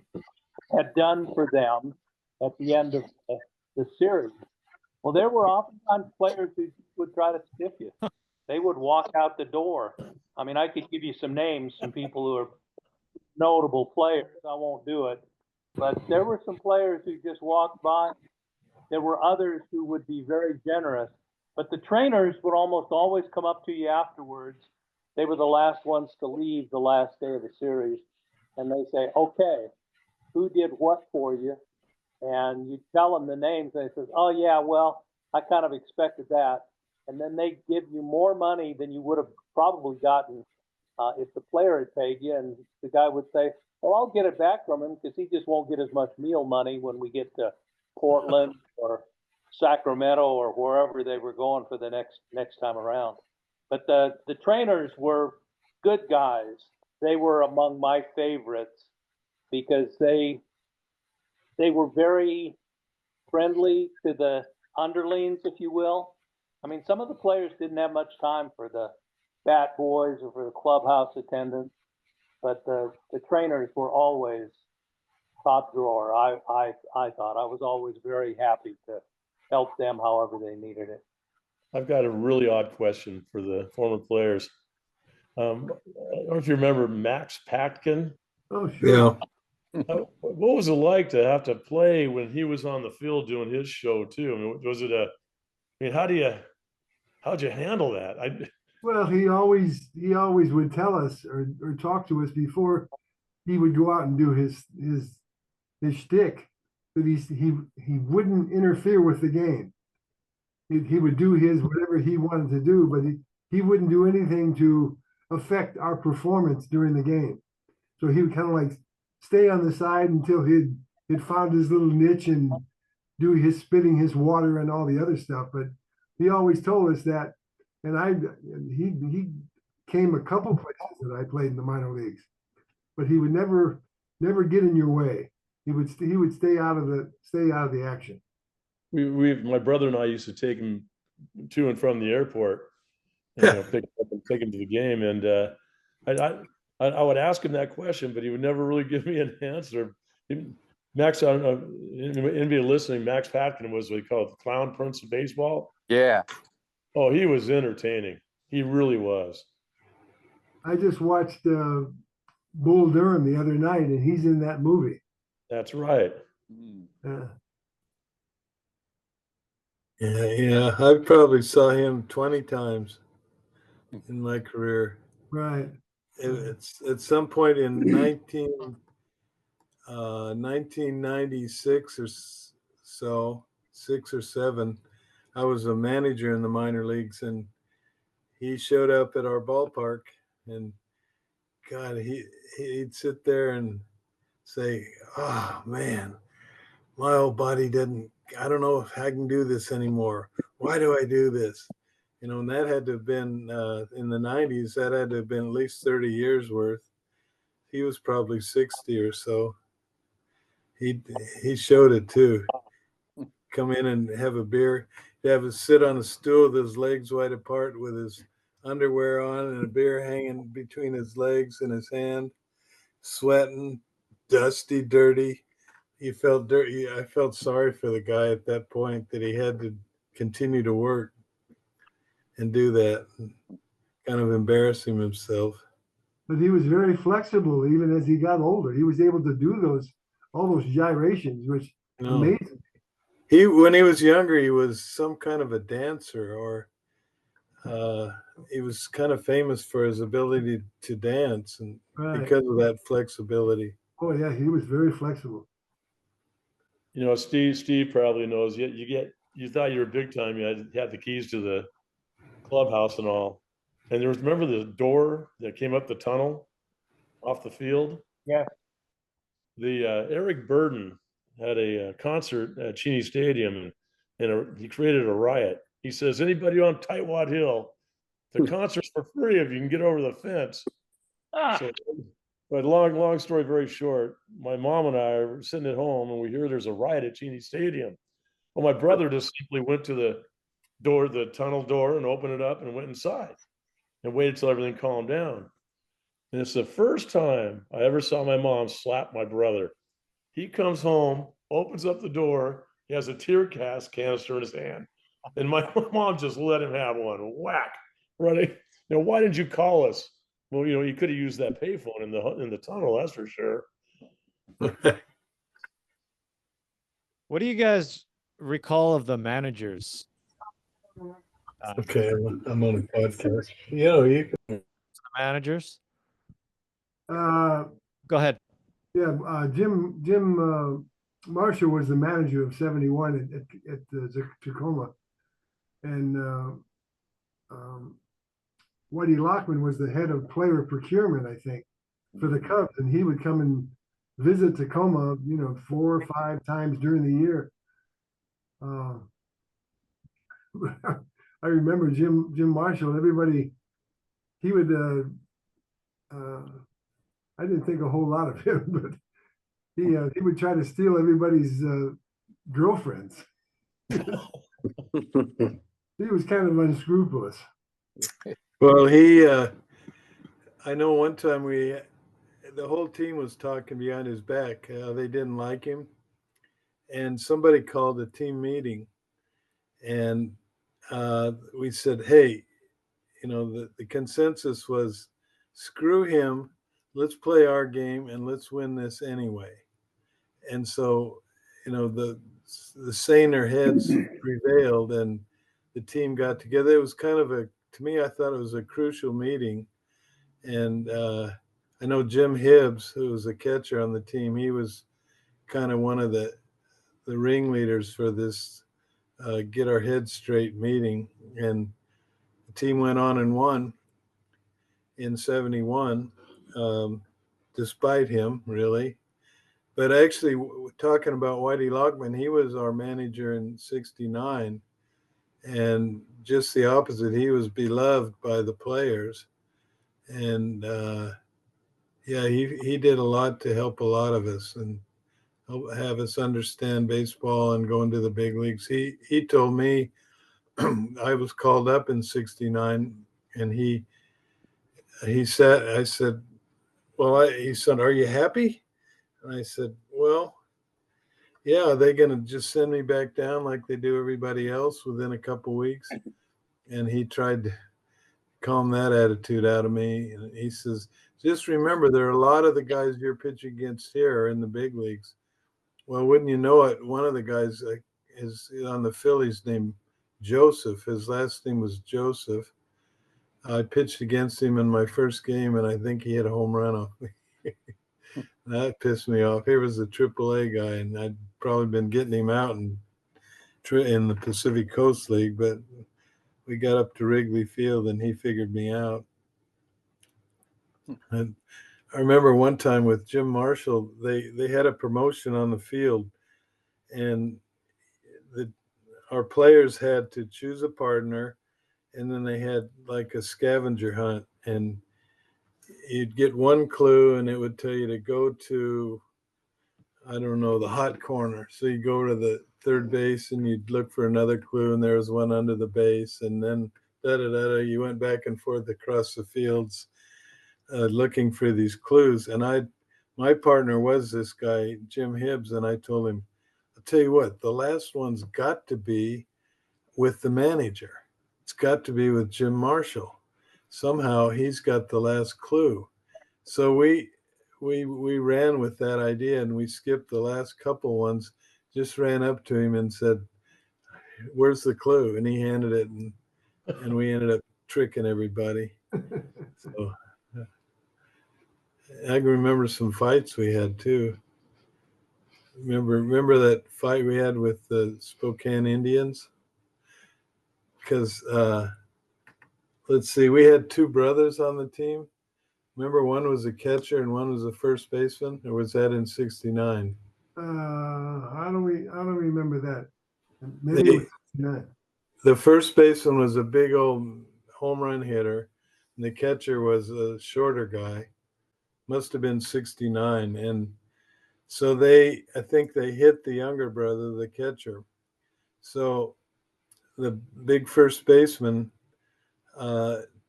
had done for them at the end of the series. Well, there were oftentimes players who would try to stiff you. They would walk out the door. I mean, I could give you some names, some people who are notable players. I won't do it. But there were some players who just walked by. There were others who would be very generous. But the trainers would almost always come up to you afterwards. They were the last ones to leave the last day of the series. And they say, okay, who did what for you? And you tell them the names. And they say, oh, yeah, well, I kind of expected that. And then they give you more money than you would have probably gotten if the player had paid you. And the guy would say, well, I'll get it back from him because he just won't get as much meal money when we get to Portland or Sacramento or wherever they were going for the next time around. But the trainers were good guys. They were among my favorites because they were very friendly to the underlings, if you will. I mean, some of the players didn't have much time for the bat boys or for the clubhouse attendants, but the trainers were always top drawer. I thought I was always very happy to help them however they needed it. I've got a really odd question for the former players. I don't know if you remember Max Patkin. Oh, sure. Yeah. What was it like to have to play when he was on the field doing his show too? I mean, was it how'd you handle that? Well, he always would tell us or talk to us before he would go out and do his shtick that he wouldn't interfere with the game. He would do his whatever he wanted to do, but he wouldn't do anything to affect our performance during the game. So he would kind of like stay on the side until he'd found his little niche and do his spitting his water and all the other stuff. But he always told us that, and he came a couple places that I played in the minor leagues, but he would never get in your way. He would stay out of the action. My brother and I used to take him to and from the airport, and, pick him up and take him to the game. And I would ask him that question, but he would never really give me an answer. Max, I don't know, anybody listening, Max Patkin was what he called the clown prince of baseball. Yeah. Oh, he was entertaining. He really was. I just watched Bull Durham the other night, and he's in that movie. That's right. Yeah. I probably saw him 20 times in my career. Right. It's at some point in 1996 or so, 6 or 7, I was a manager in the minor leagues, and he showed up at our ballpark, and God, he'd sit there and say, oh man, my old body I don't know if I can do this anymore. Why do I do this? And that had to have been in the 90s, that had to have been at least 30 years worth. He was probably 60 or so. He showed it too. Come in and have a beer. He'd have to sit on a stool with his legs wide apart with his underwear on and a beer hanging between his legs and his hand, sweating, dusty, dirty. He felt dirty. I felt sorry for the guy at that point that he had to continue to work and do that, kind of embarrassing himself. But he was very flexible even as he got older. He was able to do all those gyrations, which amazed me. When he was younger, he was some kind of a dancer, or he was kind of famous for his ability to dance, and because of that flexibility. Oh yeah, he was very flexible. Steve probably knows. You thought you were big time. You had the keys to the clubhouse and all. And remember the door that came up the tunnel off the field? Yeah. The Eric Burden had a concert at Cheney Stadium, and he created a riot. He says, anybody on Tightwad Hill, the concert's for free if you can get over the fence. So, but long story very short, my mom and I are sitting at home, and we hear there's a riot at Cheney Stadium. Well, my brother just simply went to the tunnel door, and opened it up and went inside and waited till everything calmed down. And it's the first time I ever saw my mom slap my brother. He comes home, opens up the door, He has a tear gas canister in his hand. And my mom just let him have one. Whack. Running. Why didn't you call us? Well, you could have used that payphone in the tunnel, that's for sure. What do you guys recall of the managers? Okay, I'm on a podcast. You can. The managers? Uh, Go ahead. yeah, Jim Marshall was the manager of '71 at Tacoma, and Whitey Lockman was the head of player procurement, I think, for the Cubs, and he would come and visit Tacoma, 4 or 5 times during the year. I remember Jim Marshall. Everybody, he would. I didn't think a whole lot of him, but he would try to steal everybody's girlfriends. He was kind of unscrupulous. Well, I know one time the whole team was talking behind his back. They didn't like him, and somebody called a team meeting, and we said, "Hey, the consensus was, screw him. Let's play our game and let's win this anyway." And so, the saner heads prevailed, and the team got together. It was kind of to me, I thought it was a crucial meeting. And I know Jim Hibbs, who was a catcher on the team, he was kind of one of the ringleaders for this get our heads straight meeting. And the team went on and won in '71, despite him, really. But actually, talking about Whitey Lockman, he was our manager in '69, and just the opposite. He was beloved by the players, and he did a lot to help a lot of us and have us understand baseball and go into the big leagues. He told me I was called up in '69, and he said, I said, well, he said, "Are you happy?" And I said, "Well, yeah, are they going to just send me back down like they do everybody else within a couple of weeks?" And he tried to calm that attitude out of me. And he says, "Just remember, there are a lot of the guys you're pitching against here are in the big leagues." Well, wouldn't you know it, one of the guys is on the Phillies named Joseph. His last name was Joseph. I pitched against him in my first game, and I think he hit a home run off me. That pissed me off. He was a AAA guy, and I'd probably been getting him out in the Pacific Coast League, but we got up to Wrigley Field, and he figured me out. And I remember one time with Jim Marshall, they had a promotion on the field, and our players had to choose a partner, and then they had like a scavenger hunt, and you'd get one clue, and it would tell you to go to, I don't know, the hot corner. So you go to the third base, and you'd look for another clue, and there was one under the base, and then you went back and forth across the fields looking for these clues. And my partner was this guy, Jim Hibbs, and I told him, "I'll tell you what, the last one's got to be with the manager. It's got to be with Jim Marshall. Somehow he's got the last clue." So we ran with that idea, and we skipped the last couple ones, just ran up to him and said, "Where's the clue?" And he handed it, and we ended up tricking everybody. So I can remember some fights we had too. Remember that fight we had with the Spokane Indians? Because let's see, we had 2 brothers on the team. Remember, one was a catcher and one was a first baseman, or was that in '69? I don't remember that. Maybe it was '69. The first baseman was a big old home run hitter, and the catcher was a shorter guy. Must have been '69, and so I think they hit the younger brother, the catcher. So the big first baseman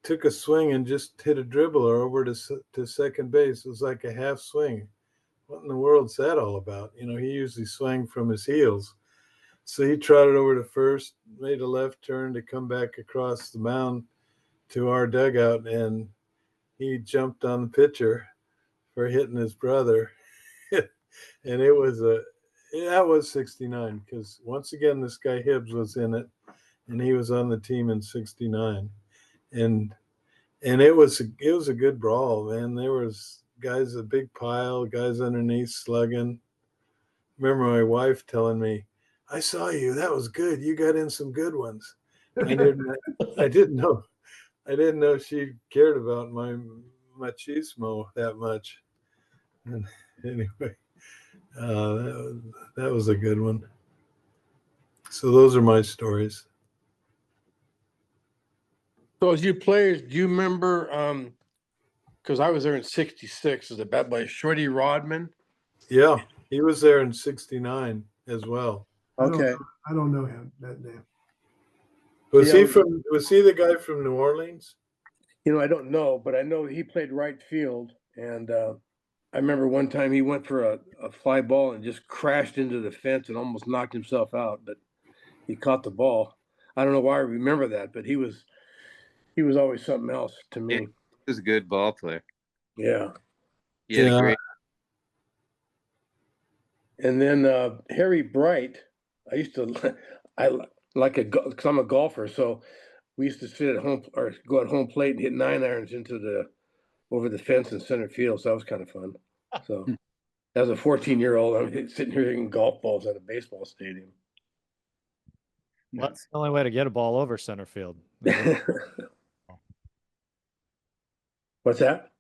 took a swing and just hit a dribbler over to second base. It was like a half swing. What in the world's that all about? He usually swung from his heels. So he trotted over to first, made a left turn to come back across the mound to our dugout, and he jumped on the pitcher for hitting his brother. And that was 69, because once again, this guy Hibbs was in it, and he was on the team in 69. And it was a good brawl, man. There was guys, a big pile, guys underneath slugging. Remember my wife telling me, "I saw you. That was good. You got in some good ones." I didn't know she cared about my machismo that much. And anyway, that was a good one. So those are my stories. So as you players, do you remember, because I was there in 66 as a bat boy, Shorty Rodman? Yeah, he was there in 69 as well. Okay. I don't know him, that name. Was he the guy from New Orleans? I don't know, but I know he played right field. And I remember one time he went for a fly ball and just crashed into the fence and almost knocked himself out, but he caught the ball. I don't know why I remember that, but he was always something else to me. He was a good ball player. Yeah. He had a great. And then Harry Bright, I used to, because I'm a golfer, so we used to sit at home or go at home plate and hit 9-irons over the fence in center field. So that was kind of fun. So as a 14-year-old, I'm sitting here hitting golf balls at a baseball stadium. Well, that's the only way to get a ball over center field. What's that?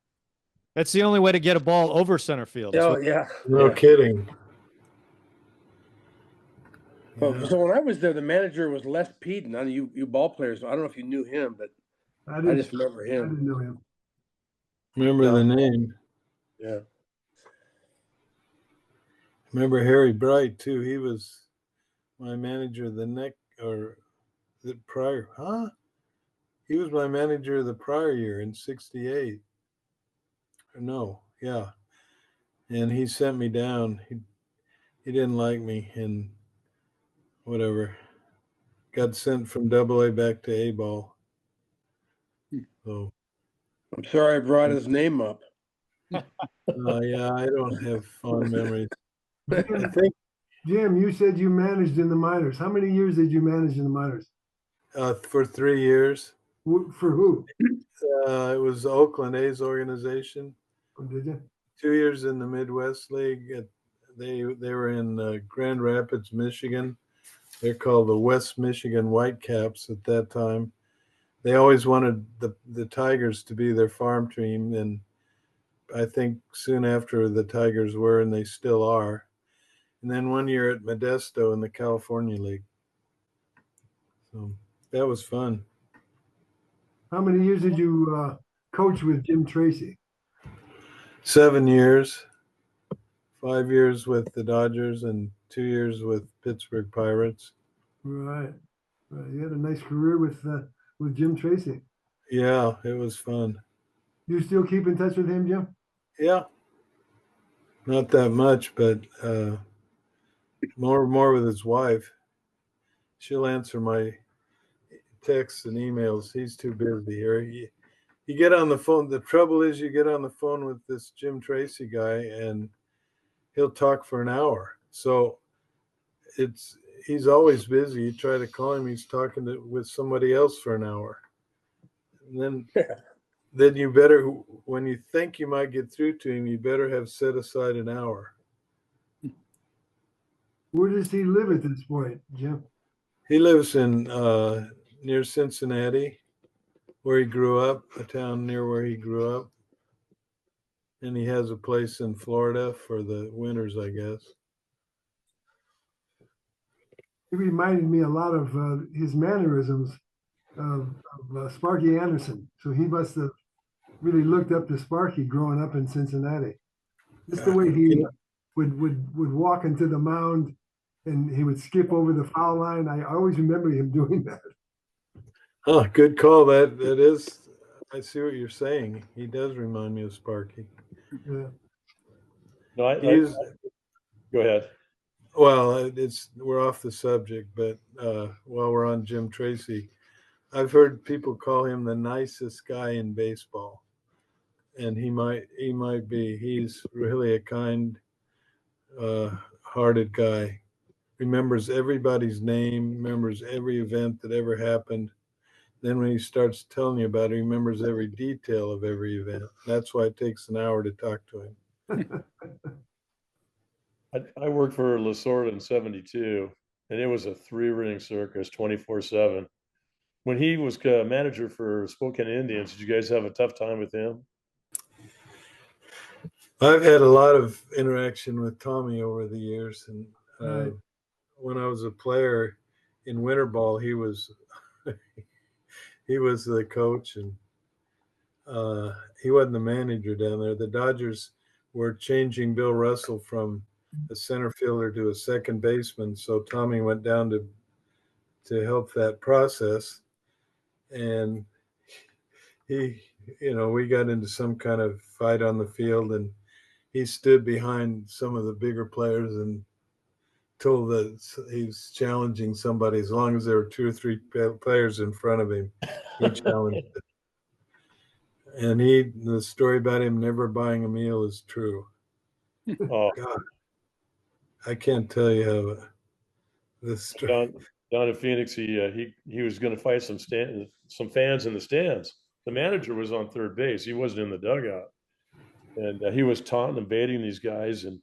That's the only way to get a ball over center field. Oh, yeah. No kidding. Well, so when I was there, the manager was Les Peden. You ball players, I don't know if you knew him, but I just remember him. I didn't know him. Remember the name. Yeah. Remember Harry Bright too. He was my manager he was my manager the prior year in 68. No, yeah. And he sent me down. He didn't like me and whatever. Got sent from AA back to A ball. So I'm sorry I brought his name up. yeah, I don't have fond memories. I think Jim, you said you managed in the minors. How many years did you manage in the minors? for 3 years. For who? It was the Oakland A's organization. Oh, did you? 2 years in the Midwest League. They were in Grand Rapids, Michigan. They're called the West Michigan Whitecaps at that time. They always wanted the Tigers to be their farm team, and I think soon after the Tigers were, and they still are. And then 1 year at Modesto in the California League. So that was fun. How many years did you coach with Jim Tracy? 7 years. 5 years with the Dodgers and 2 years with Pittsburgh Pirates. Right. You had a nice career with Jim Tracy. Yeah, it was fun. You still keep in touch with him, Jim? Yeah. Not that much, but more with his wife. She'll answer my texts and emails. He's too busy here. You get on the phone. The trouble is you get on the phone with this Jim Tracy guy and he'll talk for an hour. So he's always busy. You try to call him, he's talking with somebody else for an hour. And then you better, when you think you might get through to him, you better have set aside an hour. Where does he live at this point, Jim? He lives in near Cincinnati, where he grew up, a town near where he grew up. And he has a place in Florida for the winters, I guess. He reminded me a lot of his mannerisms of Sparky Anderson. So he must have really looked up to Sparky growing up in Cincinnati. Just the way he would walk into the mound and he would skip over the foul line. I always remember him doing that. Oh, good call. That is, I see what you're saying. He does remind me of Sparky. Yeah. No, go ahead. Well, we're off the subject, but while we're on Jim Tracy, I've heard people call him the nicest guy in baseball, and he might be. He's really a kind hearted guy. Remembers everybody's name, remembers every event that ever happened. Then when he starts telling you about it, he remembers every detail of every event. That's why it takes an hour to talk to him. I worked for Lasorda in 72, and it was a 3-ring circus 24/7. When he was manager for Spokane Indians, did you guys have a tough time with him? I've had a lot of interaction with Tommy over the years, and Right. when I was a player in winter ball, he was he was the coach, and he wasn't the manager down there. The Dodgers were changing Bill Russell from a center fielder to a second baseman, so Tommy went down to help that process, and we got into some kind of fight on the field, and he stood behind some of the bigger players and told that he's challenging somebody as long as there were 2 or 3 players in front of him. He challenged it. And the story about him never buying a meal is true. Oh, God, I can't tell you how this story. down in Phoenix, he was going to fight some fans in the stands. The manager was on third base. He wasn't in the dugout, and he was taunting and baiting these guys. And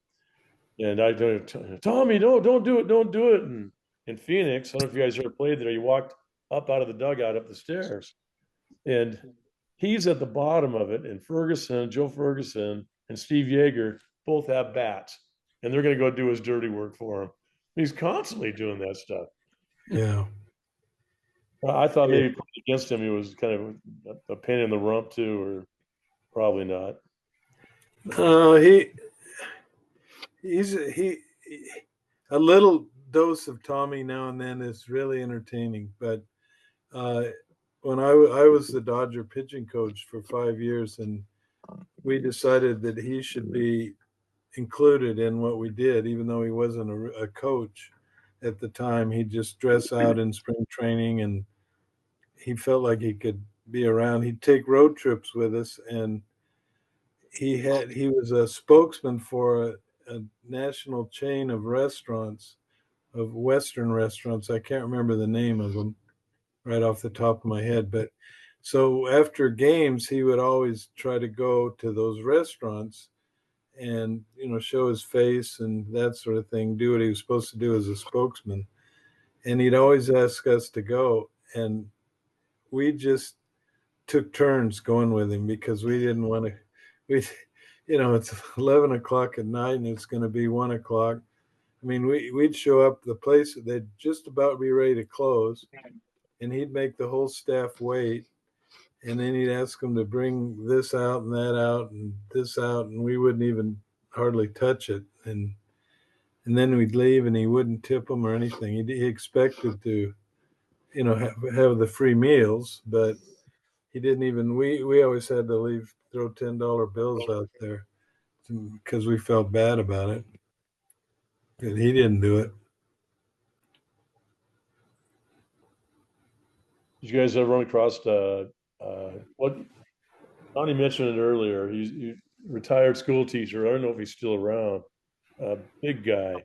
I don't, Tommy, don't do it, don't do it. And in Phoenix, I don't know if you guys ever played there. He walked up out of the dugout up the stairs, and he's at the bottom of it. And Joe Ferguson, and Steve Yeager both have bats, and they're going to go do his dirty work for him. He's constantly doing that stuff. Yeah. I thought maybe playing against him, he was kind of a pain in the rump too, or probably not. He's a little dose of Tommy now and then is really entertaining. But when I was the Dodger pitching coach for 5 years, and we decided that he should be included in what we did, even though he wasn't a coach at the time. He'd just dress out in spring training, and he felt like he could be around. He'd take road trips with us, and he was a spokesman for a national chain of restaurants, of Western restaurants. I can't remember the name of them right off the top of my head, but so after games, he would always try to go to those restaurants and show his face and that sort of thing, do what he was supposed to do as a spokesman. And he'd always ask us to go, and we just took turns going with him because we didn't want to. It's 11 o'clock at night and it's going to be 1 o'clock. I mean, we'd show up the place, they'd just about be ready to close, and he'd make the whole staff wait, and then he'd ask them to bring this out and that out and this out, and we wouldn't even hardly touch it, and then we'd leave, and he wouldn't tip them or anything. He expected to have the free meals, but he didn't even. We always had to throw $10 bills out there because we felt bad about it. And he didn't do it. Did you guys ever run across what Donnie mentioned it earlier? He's retired school teacher. I don't know if he's still around. Big guy,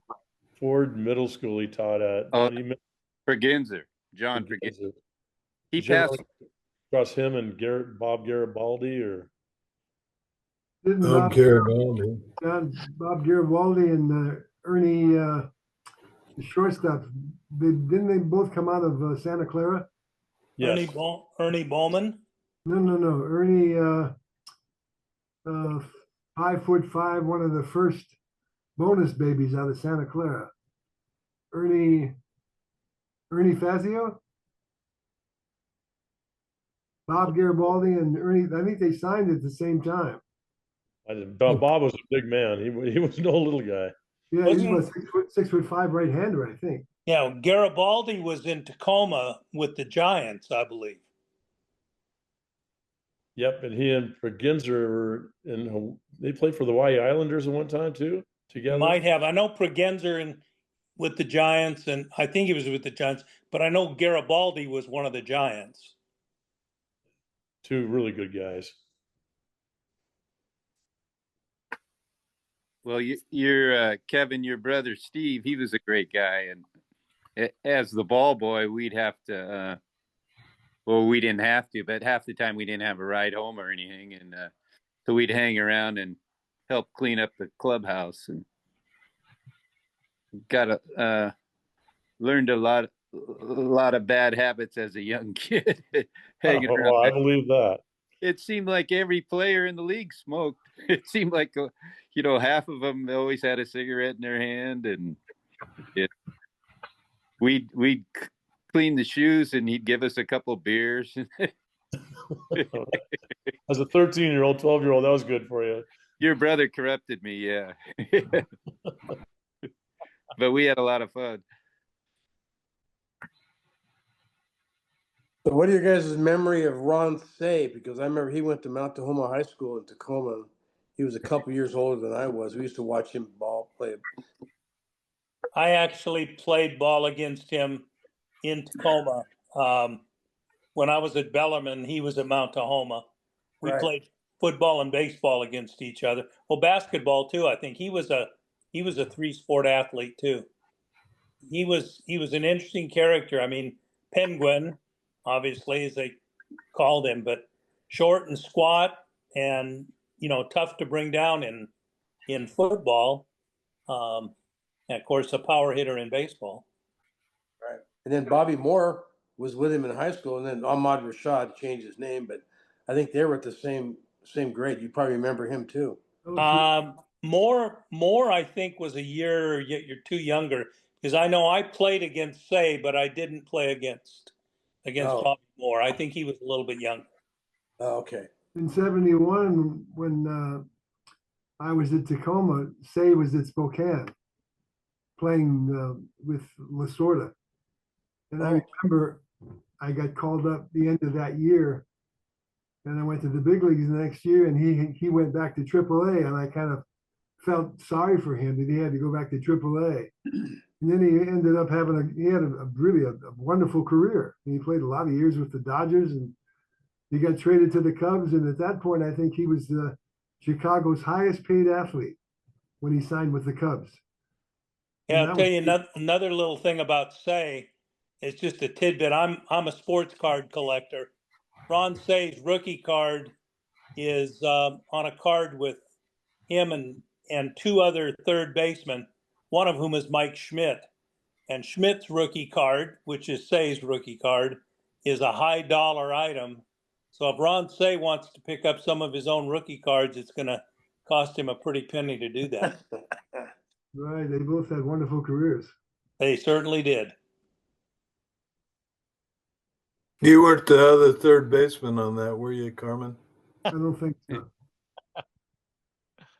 Ford Middle School. He taught at. Pregenzer, John Pregenzer. He Did you ever passed. run across him and Bob Garibaldi, or Bob Garibaldi and Ernie, the shortstop. Didn't they both come out of Santa Clara? yes. Ernie Bowman? No. Ernie, 5'5", one of the first bonus babies out of Santa Clara. Ernie Fazio? Bob Garibaldi and Ernie, I think they signed at the same time. Bob was a big man. He was no little guy. Yeah, he was 6'5" right-hander, I think. Yeah, Garibaldi was in Tacoma with the Giants, I believe. Yep, and he and Pregenzer were they played for the Hawaii Islanders at one time too, together. Might have. I know Pregenzer with the Giants, and I think he was with the Giants, but I know Garibaldi was one of the Giants. Two really good guys. Well, you're Kevin, your brother Steve, he was a great guy, and as the ball boy, we'd have to. Well, we didn't have to, but half the time we didn't have a ride home or anything, and so we'd hang around and help clean up the clubhouse, and learned a lot of bad habits as a young kid. Hanging around. I believe that. It seemed like every player in the league smoked. It seemed like, half of them always had a cigarette in their hand, and we'd clean the shoes, and he'd give us a couple beers. As a 13-year-old, 12-year-old, that was good for you. Your brother corrupted me, yeah. But we had a lot of fun. So what are your guys' memory of Ron Say? Because I remember he went to Mount Tahoma High School in Tacoma. He was a couple years older than I was. We used to watch him play. I actually played ball against him in Tacoma. When I was at Bellarmine, he was at Mount Tahoma. We played football and baseball against each other. Well, basketball too. I think he was a 3-sport athlete too. He was an interesting character. I mean, Penguin, obviously, as they called him, but short and squat, and tough to bring down in football. And of course, a power hitter in baseball. Right. And then Bobby Moore was with him in high school, and then Ahmad Rashad changed his name, but I think they were at the same grade. You probably remember him too. Moore, I think, was a year you're too younger, because I know I played against Say, but I didn't play against Bobby Moore. I think he was a little bit younger. Oh, okay. In 71, when I was at Tacoma, Say was at Spokane playing with Lasorda. And I remember I got called up the end of that year, and I went to the big leagues the next year, and he went back to AAA, and I kind of felt sorry for him that he had to go back to AAA. And then he ended up having really a wonderful career. He played a lot of years with the Dodgers, and he got traded to the Cubs. And at that point, I think he was Chicago's highest paid athlete when he signed with the Cubs. Yeah, I'll tell you another little thing about Say. It's just a tidbit. I'm a sports card collector. Ron Say's rookie card is on a card with him and two other third basemen, one of whom is Mike Schmidt. And Schmidt's rookie card, which is Say's rookie card, is a high dollar item. So if Ron Say wants to pick up some of his own rookie cards, it's going to cost him a pretty penny to do that. Right. They both had wonderful careers. They certainly did. You weren't the other third baseman on that, were you, Carmen? I don't think so.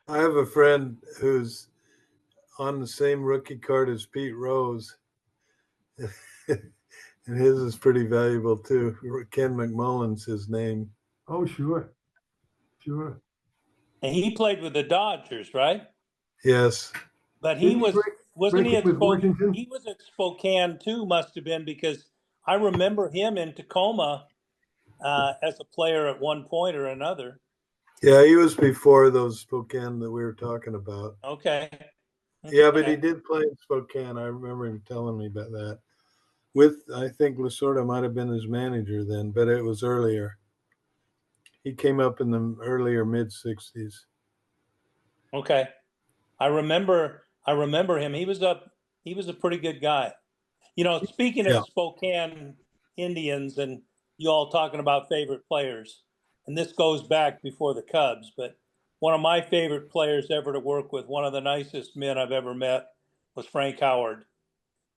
I have a friend who's on the same rookie card as Pete Rose, and his is pretty valuable too. Ken McMullen's his name. Oh, sure. And he played with the Dodgers, right? Yes. But he wasn't he at Washington? He was at Spokane too, must have been, because I remember him in Tacoma as a player at one point or another. Yeah, he was before those Spokane that we were talking about. Okay. Yeah, but he did play in Spokane. I remember him telling me about that. I think Lasorda might have been his manager then, but it was earlier. He came up in the earlier mid-60s. Okay. I remember him. He was a pretty good guy. Speaking of Spokane Indians, and you all talking about favorite players, and this goes back before the Cubs, but one of my favorite players ever to work with, one of the nicest men I've ever met, was Frank Howard.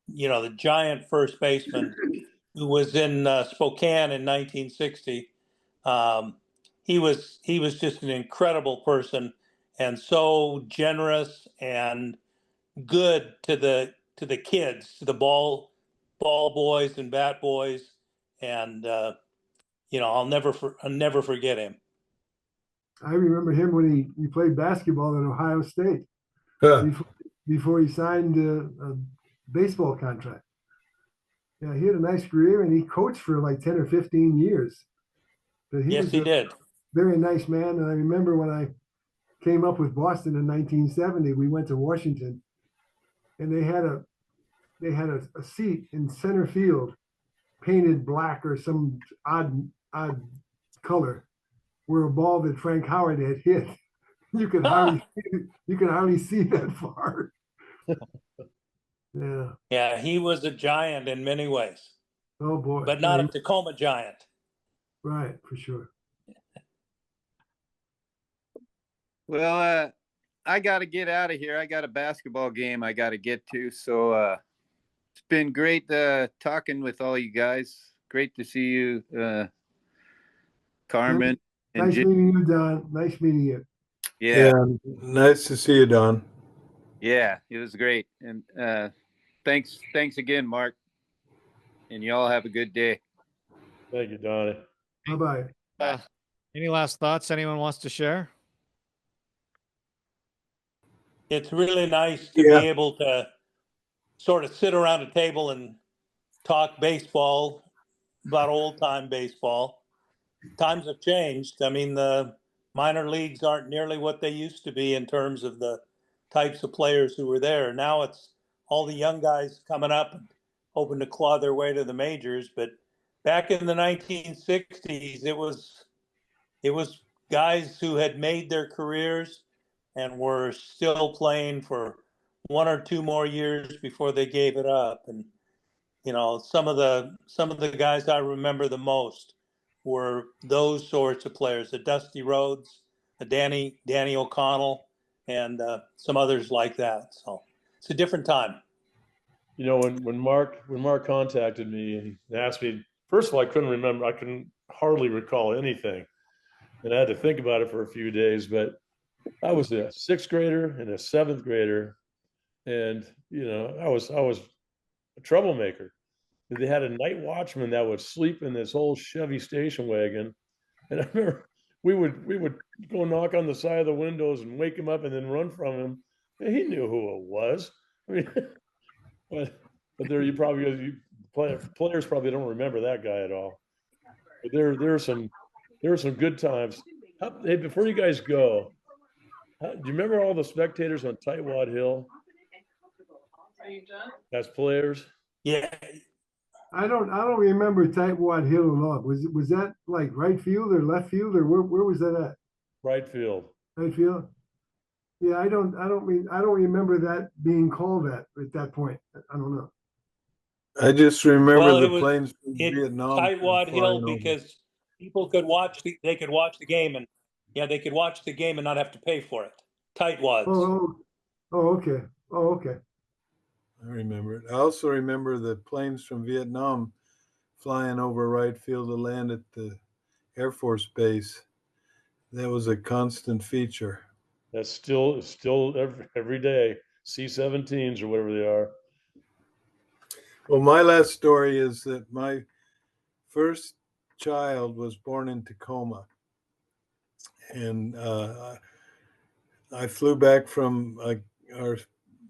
The giant first baseman who was in Spokane in 1960. He was just an incredible person, and so generous and good to the kids, to the ball boys and bat boys, and I'll never forget him. I remember him when he played basketball at Ohio State. Before he signed baseball contract. Yeah, he had a nice career, and he coached for like 10 or 15 years. But he Yes, was he a did. very nice man. And I remember when I came up with Boston in 1970, we went to Washington, and they had a seat in center field painted black or some odd color, where a ball that Frank Howard had hit. You could hardly see that far. Yeah. Yeah, he was a giant in many ways, Oh boy. but not a Tacoma giant. Right, for sure. Well, I got to get out of here. I got a basketball game I got to get to. So it's been great talking with all you guys. Great to see you, Carmen. Nice meeting you, Don. Nice meeting you. Yeah. Nice to see you, Don. Yeah, it was great. And thanks again, Mark. And you all have a good day. Thank you, Donnie. Bye-bye. Any last thoughts anyone wants to share? It's really nice to be able to sort of sit around a table and talk baseball, about old-time baseball. Times have changed. I mean, the minor leagues aren't nearly what they used to be in terms of the types of players who were there. Now it's all the young guys coming up and hoping to claw their way to the majors. But back in the 1960s, it was guys who had made their careers and were still playing for 1 or 2 more years before they gave it up. And you know, some of the guys I remember the most were those sorts of players: the Dusty Rhodes, the Danny O'Connell, and some others like that. So it's a different time. You know, when Mark contacted me and asked me, first of all, I couldn't hardly recall anything, and I had to think about it for a few days. But I was a 6th grader and a 7th grader, and you know, I was a troublemaker. They had a night watchman that would sleep in this old Chevy station wagon, and I remember we would go knock on the side of the windows and wake him up and then run from him. And he knew who it was. I mean, but there players probably don't remember that guy at all. But there were some good times. Hey, before you guys go, do you remember all the spectators on Tightwad Hill as players? Yeah. I don't remember Tightwad Hill at all. Was that like right field or left field, or where was that at? Right field. Right field. Yeah, I don't remember that being called that at that point. I don't know. I just remember the was planes from Vietnam. Tightwad Hill over. because people could watch the game they could watch the game and not have to pay for it. Tightwads. Okay. Oh, okay. I remember it. I also remember the planes from Vietnam flying over right field to land at the Air Force Base. That was a constant feature. That's still every day. C-17s or whatever they are. Well, my last story is that my first child was born in Tacoma, and I flew back from our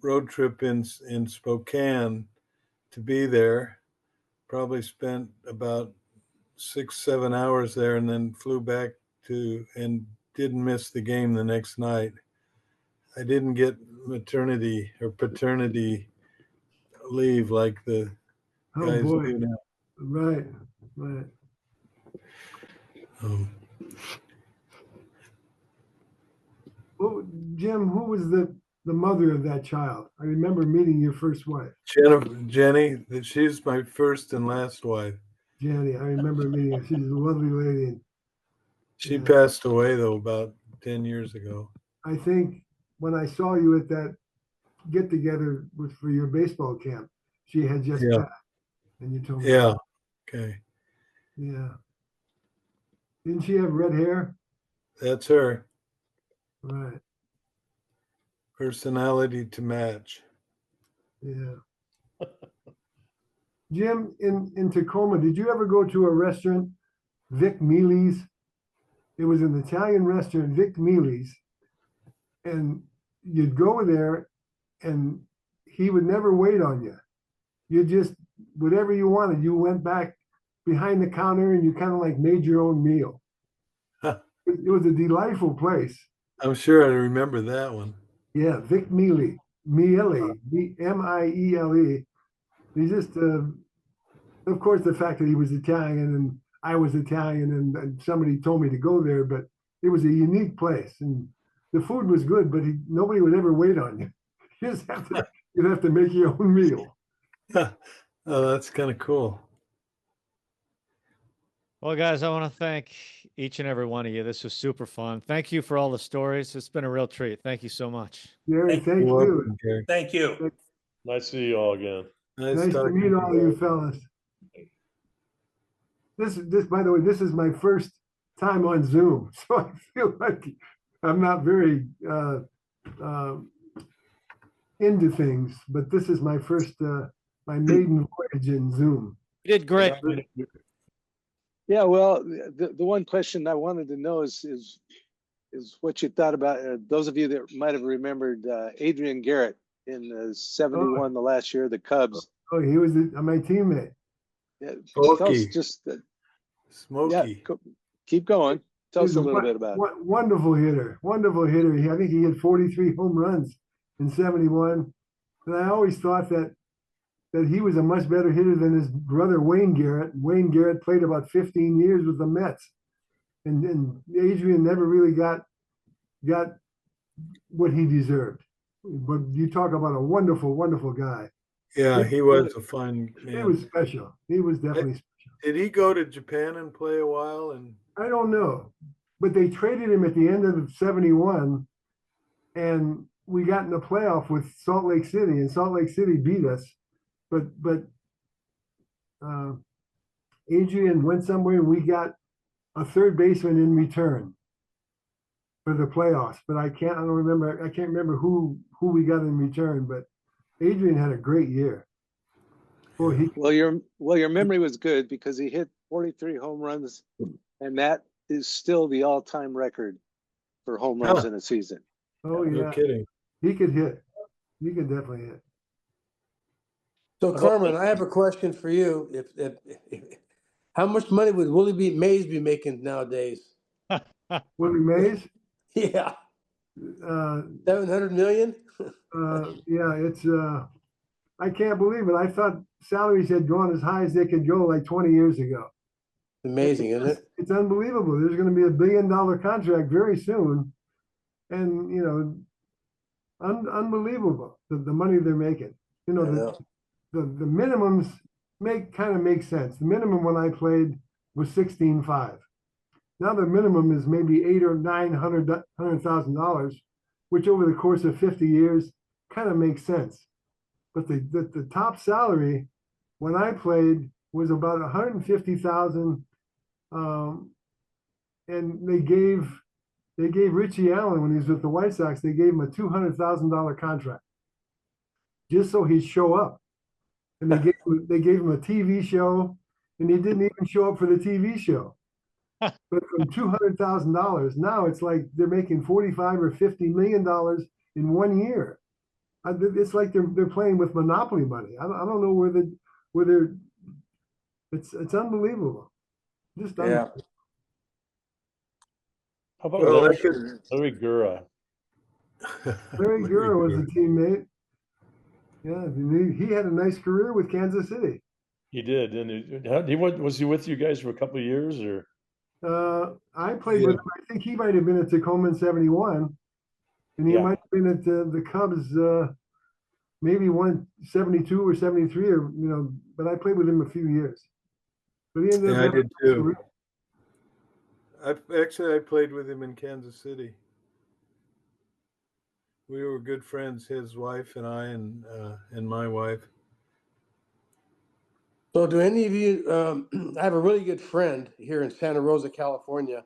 road trip in Spokane to be there. Probably spent about 6-7 hours there, and then flew back and didn't miss the game the next night. I didn't get maternity or paternity leave like the guys do now. Right. Well, Jim, who was the mother of that child? I remember meeting your first wife. Jenny, she's my first and last wife. Jenny, I remember meeting her. She's a lovely lady. She passed away, though, about 10 years ago. I think when I saw you at that get-together for your baseball camp, she had just passed. And you told me. Yeah. Okay. Yeah. Didn't she have red hair? That's her. Right. Personality to match. Yeah. Jim, in Tacoma, did you ever go to a restaurant, Vic Mealy's? It was an Italian restaurant, Vic Mealy's. And you'd go there and he would never wait on you. you just, whatever you wanted, you went back behind the counter and you kind of like made your own meal. It was a delightful place. I'm sure I remember that one. Yeah, Vic Miele, Miele. He just, of course, the fact that he was Italian and I was Italian and somebody told me to go there, but it was a unique place and the food was good, but nobody would ever wait on you. You'd have to make your own meal. Oh, that's kind of cool. Well, guys, I want to thank each and every one of you. This was super fun. Thank you for all the stories. It's been a real treat. Thank you so much. Gary, thank You're you. welcome, Gary. Thank you. Nice to see you all again. Nice to talking meet all you fellas. This, by the way, this is my first time on Zoom, so I feel like I'm not very into things, but this is my first, my maiden voyage in Zoom. You did great. Yeah, well, the one question I wanted to know is what you thought about those of you that might have remembered Adrian Garrett in '71, the last year of the Cubs. Oh, he was my teammate. Yeah, tell us just Smokey. Yeah, keep going. Tell us a little bit about it. Wonderful hitter. Wonderful hitter. I think he had 43 home runs in '71. And I always thought that he was a much better hitter than his brother Wayne Garrett. Wayne Garrett played about 15 years with the Mets. And Adrian never really got what he deserved. But you talk about a wonderful, wonderful guy. Yeah, he was a fun man. He was special. He was definitely special. Did he go to Japan and play a while? And I don't know. But they traded him at the end of '71, and we got in the playoff with Salt Lake City, and Salt Lake City beat us. But Adrian went somewhere, and we got a third baseman in return for the playoffs. But I can't remember who we got in return. But Adrian had a great year. Well, your memory was good because he hit 43 home runs, and that is still the all-time record for home runs in a season. Oh yeah, no kidding. He could hit. He could definitely hit. So Carmen, I have a question for you. If how much money would Willie Mays be making nowadays? Willie Mays? Yeah. 700 million? Yeah, it's I can't believe it. I thought salaries had gone as high as they could go like 20 years ago. Amazing, isn't it? It's unbelievable. There's going to be $1 billion contract very soon. And, you know, unbelievable, the money they're making. You know, the minimums kind of make sense. The minimum when I played was $16,500. Now the minimum is maybe $800,000 or $900,000, which over the course of 50 years kind of makes sense. But the top salary when I played was about $150,000, and they gave Richie Allen, when he was with the White Sox, they gave him a $200,000 contract just so he'd show up. And they gave him a TV show, and he didn't even show up for the TV show. But from $200,000, now it's like they're making $45 or $50 million in 1 year. It's like they're playing with monopoly money. I don't know where they're. It's unbelievable. Just unbelievable. How about Larry Gura? Larry Gura was a teammate. Yeah, he had a nice career with Kansas City. He did, and was he with you guys for a couple of years, or? I played with him. I think he might have been at Tacoma in '71, and he might have been at the Cubs, maybe 72 or 73, or you know. But I played with him a few years. But he ended up. I did too. I played with him in Kansas City. We were good friends, his wife and I, and my wife. So do any of you, I have a really good friend here in Santa Rosa, California,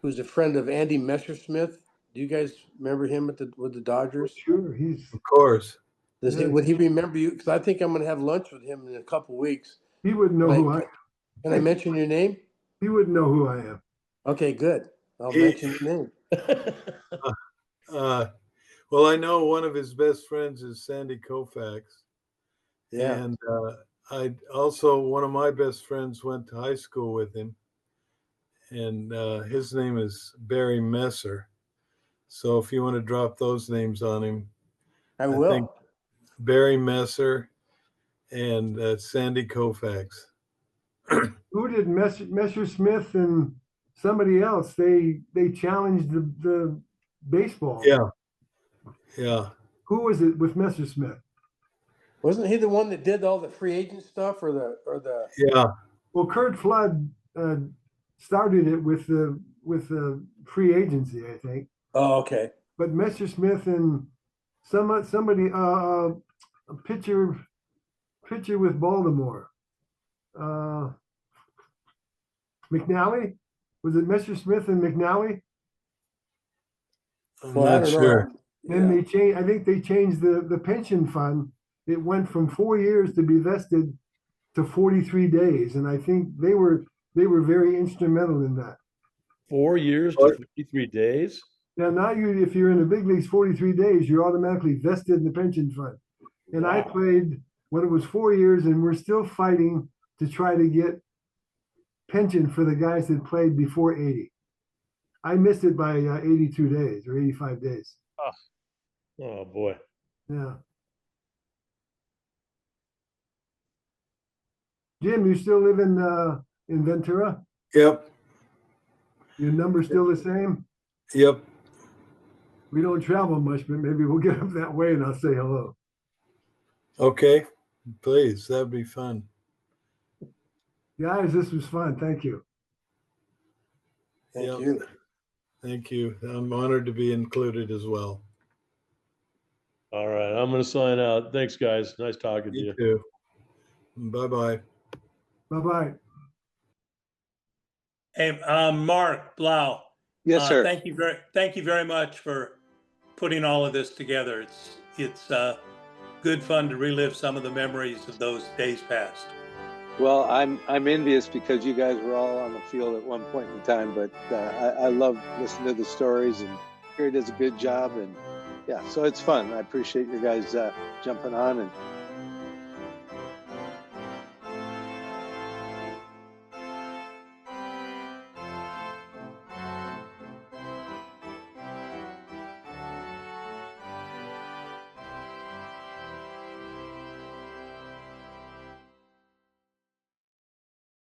who's a friend of Andy Messersmith. Do you guys remember him with the Dodgers? Sure, of course. Would he remember you? Because I think I'm going to have lunch with him in a couple of weeks. He wouldn't know who I am. Can I mention your name? He wouldn't know who I am. Okay, good. I'll mention your name. Well, I know one of his best friends is Sandy Koufax, Yeah. And I also, one of my best friends went to high school with him, and his name is Barry Messer. So if you want to drop those names on him, I think will. Barry Messer and Sandy Koufax. Who did Messerschmitt and somebody else? They challenged the baseball. Yeah. Yeah. Who was it with Messerschmitt? Wasn't he the one that did all the free agent stuff or the Yeah. Well, Kurt Flood started it with the free agency, I think. Oh, okay. But Messerschmitt and somebody a pitcher with Baltimore. McNally? Was it Messerschmitt and McNally? I'm Well, I not don't sure. know. Then Yeah. they changed. I think they changed the pension fund. It went from 4 years to be vested to 43 days, and I think they were very instrumental in that. 4 years to 53 days. Now if you're in the big leagues 43 days, you're automatically vested in the pension fund. And I Wow. played when it was 4 years, and we're still fighting to try to get pension for the guys that played before 80. I missed it by 82 days or 85 days. Oh boy. Yeah. Jim, you still live in Ventura? Yep. Your number's still the same? Yep. We don't travel much, but maybe we'll get up that way and I'll say hello. Okay. Please. That'd be fun. Guys, this was fun. Thank you. Thank Yep. you. Thank you. I'm honored to be included as well. All right. I'm going to sign out. Thanks, guys. Nice talking to you. You too. Bye-bye. Bye-bye. Hey, Mark Blau. Yes, sir. Thank you very much for putting all of this together. It's good fun to relive some of the memories of those days past. Well, I'm envious because you guys were all on the field at one point in time, but I love listening to the stories, and Gary does a good job, and yeah, so it's fun. I appreciate you guys jumping on, and